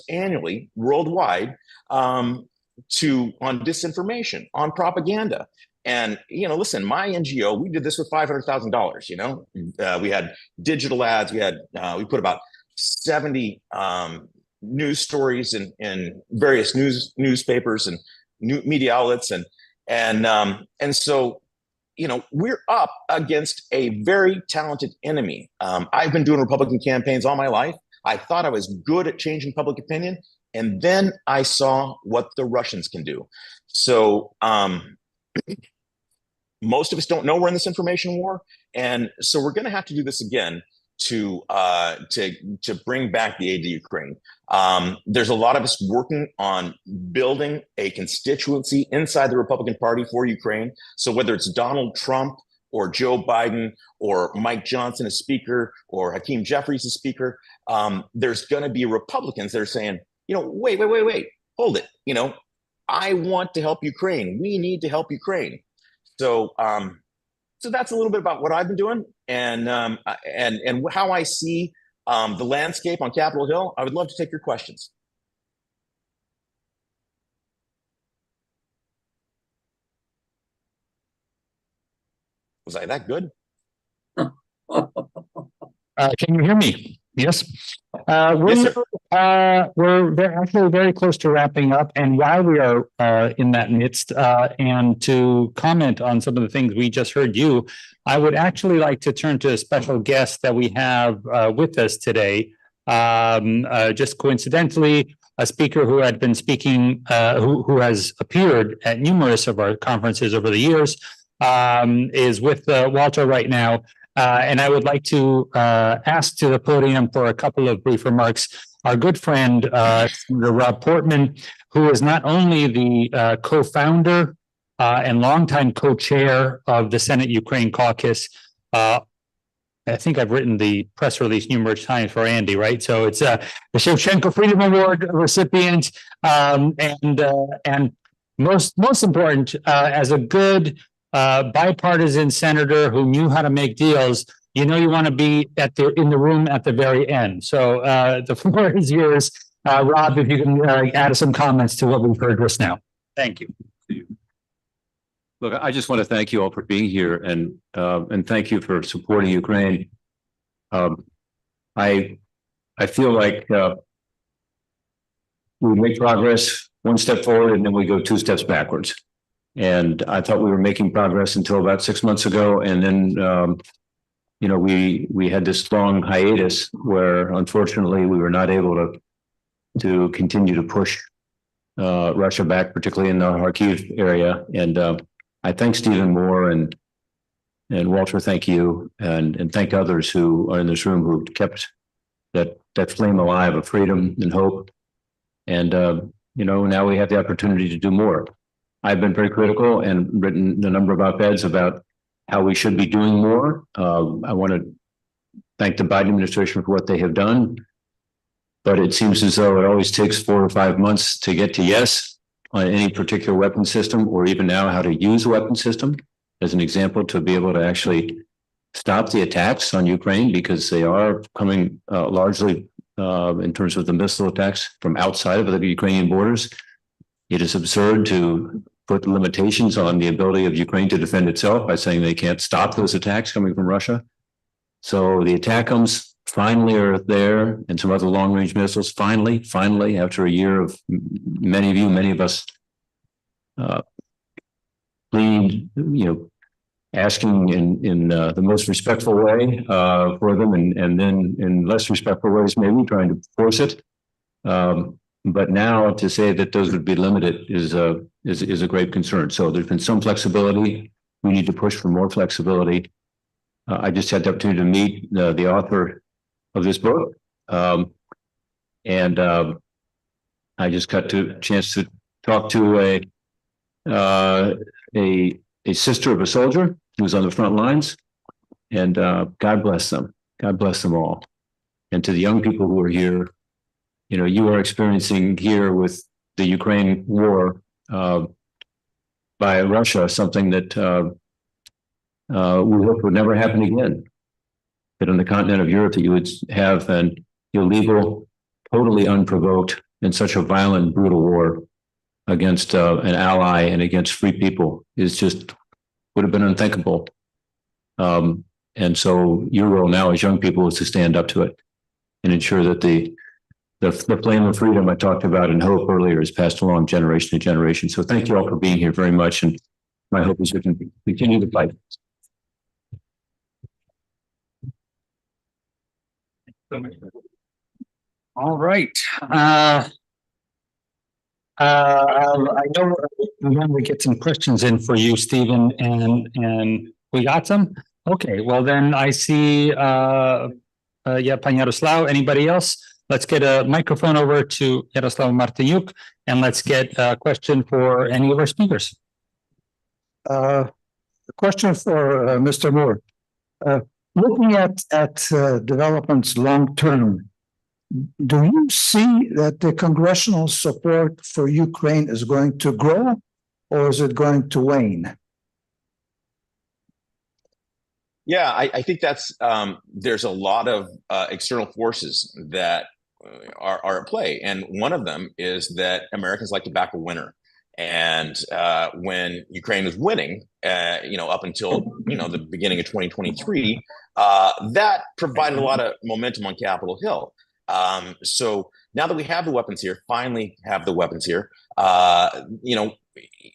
annually worldwide on disinformation, on propaganda. And, listen, my NGO, we did this with $500,000. We had digital ads. We put about 70 news stories in various newspapers and media outlets. And so, we're up against a very talented enemy. I've been doing Republican campaigns all my life. I thought I was good at changing public opinion. And then I saw what the Russians can do. So most of us don't know we're in this information war. And so we're going to have to do this again to bring back the aid to Ukraine. There's a lot of us working on building a constituency inside the Republican Party for Ukraine. So whether it's Donald Trump or Joe Biden or Mike Johnson as speaker or Hakeem Jeffries as speaker, there's going to be Republicans that are saying, wait, hold it. I want to help Ukraine. We need to help Ukraine. So that's a little bit about what I've been doing and how I see the landscape on Capitol Hill. I would love to take your questions. Was I that good? Can you hear me? Yes. We're actually very close to wrapping up, and while we are in that midst, and to comment on some of the things we just heard I would actually like to turn to a special guest that we have with us today. Just coincidentally, a speaker who had been speaking, who has appeared at numerous of our conferences over the years, is with Walter right now. And I would like to ask to the podium for a couple of brief remarks our good friend, Senator Rob Portman, who is not only the co-founder and longtime co-chair of the Senate Ukraine Caucus. I think I've written the press release numerous times for Andy, right? So it's the Shevchenko Freedom Award recipient, and most important, as a good bipartisan senator who knew how to make deals, you want to be in the room at the very end. So the floor is yours, Rob. If you can add some comments to what we've heard just now. Thank you. Look, I just want to thank you all for being here and thank you for supporting Ukraine. I feel like we make progress one step forward and then we go 2 steps backwards. And I thought we were making progress until about 6 months ago. And then we had this long hiatus where unfortunately we were not able to continue to push Russia back, particularly in the Kharkiv area. And I thank Stephen Moore and Walter, thank you, and thank others who are in this room who kept that flame alive of freedom and hope. And now we have the opportunity to do more. I've been very critical and written a number of op-eds about how we should be doing more. I want to thank the Biden administration for what they have done, but it seems as though it always takes 4 or 5 months to get to yes on any particular weapon system, or even now how to use a weapon system as an example to be able to actually stop the attacks on Ukraine, because they are coming largely in terms of the missile attacks from outside of the Ukrainian borders. It is absurd to put limitations on the ability of Ukraine to defend itself by saying they can't stop those attacks coming from Russia. So the ATACMS finally are there, and some other long-range missiles finally, after a year of many of us plead, asking in the most respectful way for them, and then in less respectful ways, maybe trying to force it. But now to say that those would be limited is a great concern. So there's been some flexibility. We need to push for more flexibility. I just had the opportunity to meet the author of this book, and I just got a chance to talk to a sister of a soldier who was on the front lines, and God bless them. God bless them all. And to the young people who are here, you are experiencing here with the Ukraine war by Russia, something that we hope would never happen again. That on the continent of Europe that you would have an illegal, totally unprovoked, and such a violent, brutal war against an ally and against free people would have been unthinkable. And so your role now as young people is to stand up to it and ensure that the flame of freedom I talked about and hope earlier is passed along generation to generation. So thank you all for being here very much. And my hope is we can continue to fight. All right. I know we're going to get some questions in for you, Stephen, and we got some. Okay, well then I see Pan Yaroslav. Anybody else? Let's get a microphone over to Yaroslav Martinyuk, and let's get a question for any of our speakers. A question for Mr. Moore. Looking at developments long term, do you see that the congressional support for Ukraine is going to grow, or is it going to wane? Yeah, I think that's there's a lot of external forces that are at play, and one of them is that Americans like to back a winner. And when Ukraine was winning, up until the beginning of 2023, that provided a lot of momentum on Capitol Hill. So now that we have the weapons here, finally have the weapons here,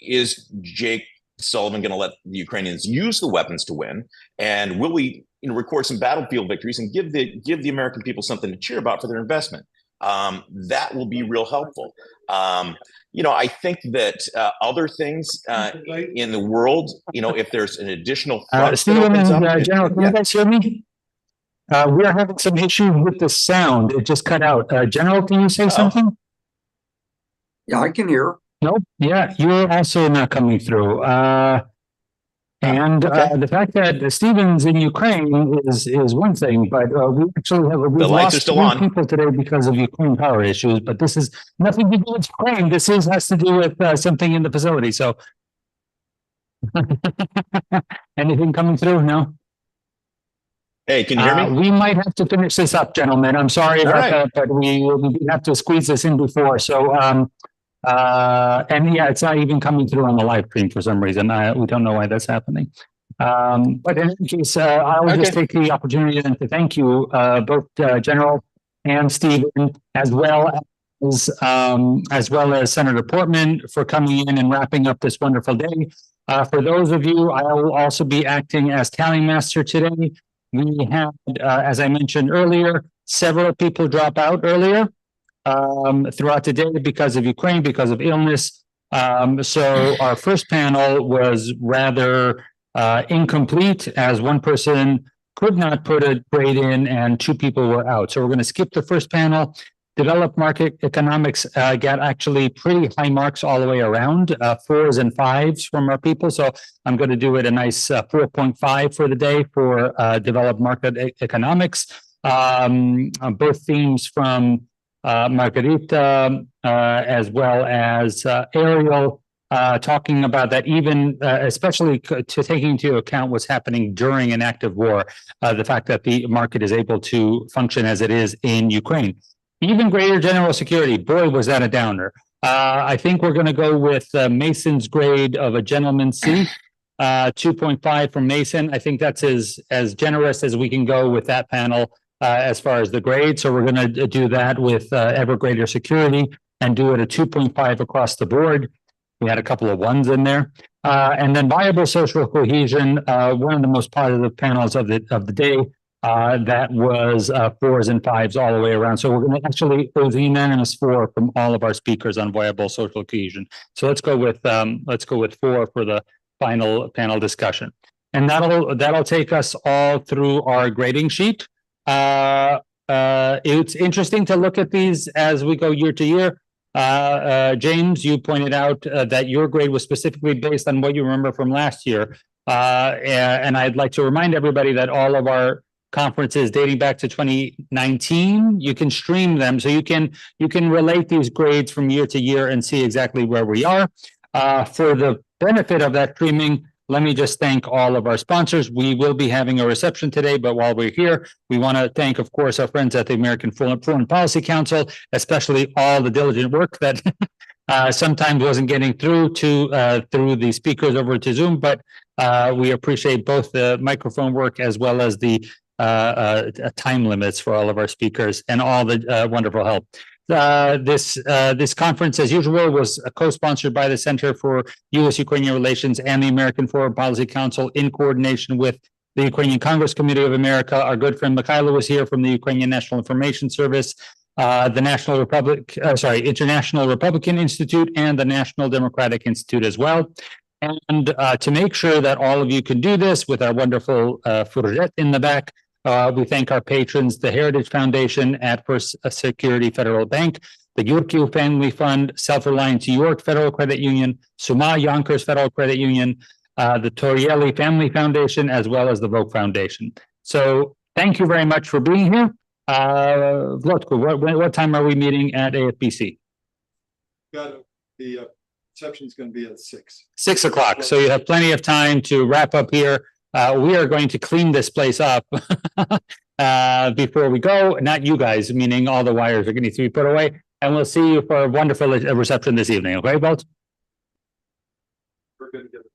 is Jake Sullivan going to let the Ukrainians use the weapons to win? And will we record some battlefield victories and give the American people something to cheer about for their investment? That will be real helpful. I think that other things in the world, if there's an additional front Stephen that opens up, General, can you guys hear me? We are having some issues with the sound. It just cut out. General, can you say something? Yeah, I can hear. Nope. Yeah, you're also not coming through. The fact that Stephen's in Ukraine is one thing, but we actually have the lights are still on. People today because of Ukraine power issues. But this is nothing to do with Ukraine. This has to do with something in the facility. So, anything coming through? No. Hey, can you hear me? We might have to finish this up, gentlemen. I'm sorry about that, but we have to squeeze this in before. So, it's not even coming through on the live stream for some reason. We don't know why that's happening. But in any case, I will just take the opportunity then to thank you, both General and Stephen, as well as Senator Portman, for coming in and wrapping up this wonderful day. For those of you, I will also be acting as tallying master today. We had, as I mentioned earlier, several people drop out earlier throughout the day because of Ukraine, because of illness. So our first panel was rather incomplete, as one person could not put a grade in and two people were out. So we're going to skip the first panel. Developed market economics got actually pretty high marks all the way around, 4s and 5s from our people. So I'm going to do it a nice 4.5 for the day for developed market economics. Both themes from Margarita as well as Ariel talking about that, even especially to taking into account what's happening during an active war, the fact that the market is able to function as it is in Ukraine. Even greater general security, boy, was that a downer. I think we're going to go with Mason's grade of a gentleman C, 2.5 from Mason. I think that's as generous as we can go with that panel as far as the grade. So we're going to do that with ever greater security and do it a 2.5 across the board. We had a couple of 1s in there. And then viable social cohesion, one of the most positive panels of the day. That was 4s and 5s all the way around. So we're going to actually, it was a unanimous 4 from all of our speakers on viable social cohesion. So let's go with 4 for the final panel discussion. And that'll take us all through our grading sheet. It's interesting to look at these as we go year to year. James, you pointed out that your grade was specifically based on what you remember from last year. And I'd like to remind everybody that all of our conferences dating back to 2019, you can stream them. So you can relate these grades from year to year and see exactly where we are. For the benefit of that streaming, let me just thank all of our sponsors. We will be having a reception today, but while we're here, we want to thank, of course, our friends at the American Foreign Policy Council, especially all the diligent work that sometimes wasn't getting through the speakers over to Zoom, but we appreciate both the microphone work as well as the time limits for all of our speakers and all the wonderful help. This conference, as usual, was co-sponsored by the Center for US-Ukrainian Relations and the American Foreign Policy Council in coordination with the Ukrainian Congress Committee of America. Our good friend Mohyla was here from the Ukrainian National Information Service, the International Republican Institute, and the National Democratic Institute as well. And to make sure that all of you can do this with our wonderful fourrette in the back, we thank our patrons, the Heritage Foundation at First Security Federal Bank, the Jurkiw Family Fund, Self-Reliance New York Federal Credit Union, Suma Yonkers Federal Credit Union, the Torielli Family Foundation, as well as the Vogue Foundation. So thank you very much for being here. Vlodko, what time are we meeting at AFBC? The reception is going to be at 6. 6 o'clock. So you have plenty of time to wrap up here. We are going to clean this place up before we go. Not you guys, meaning all the wires are going to be put away. And we'll see you for a wonderful reception this evening. Okay, Bolt? We're going to get it.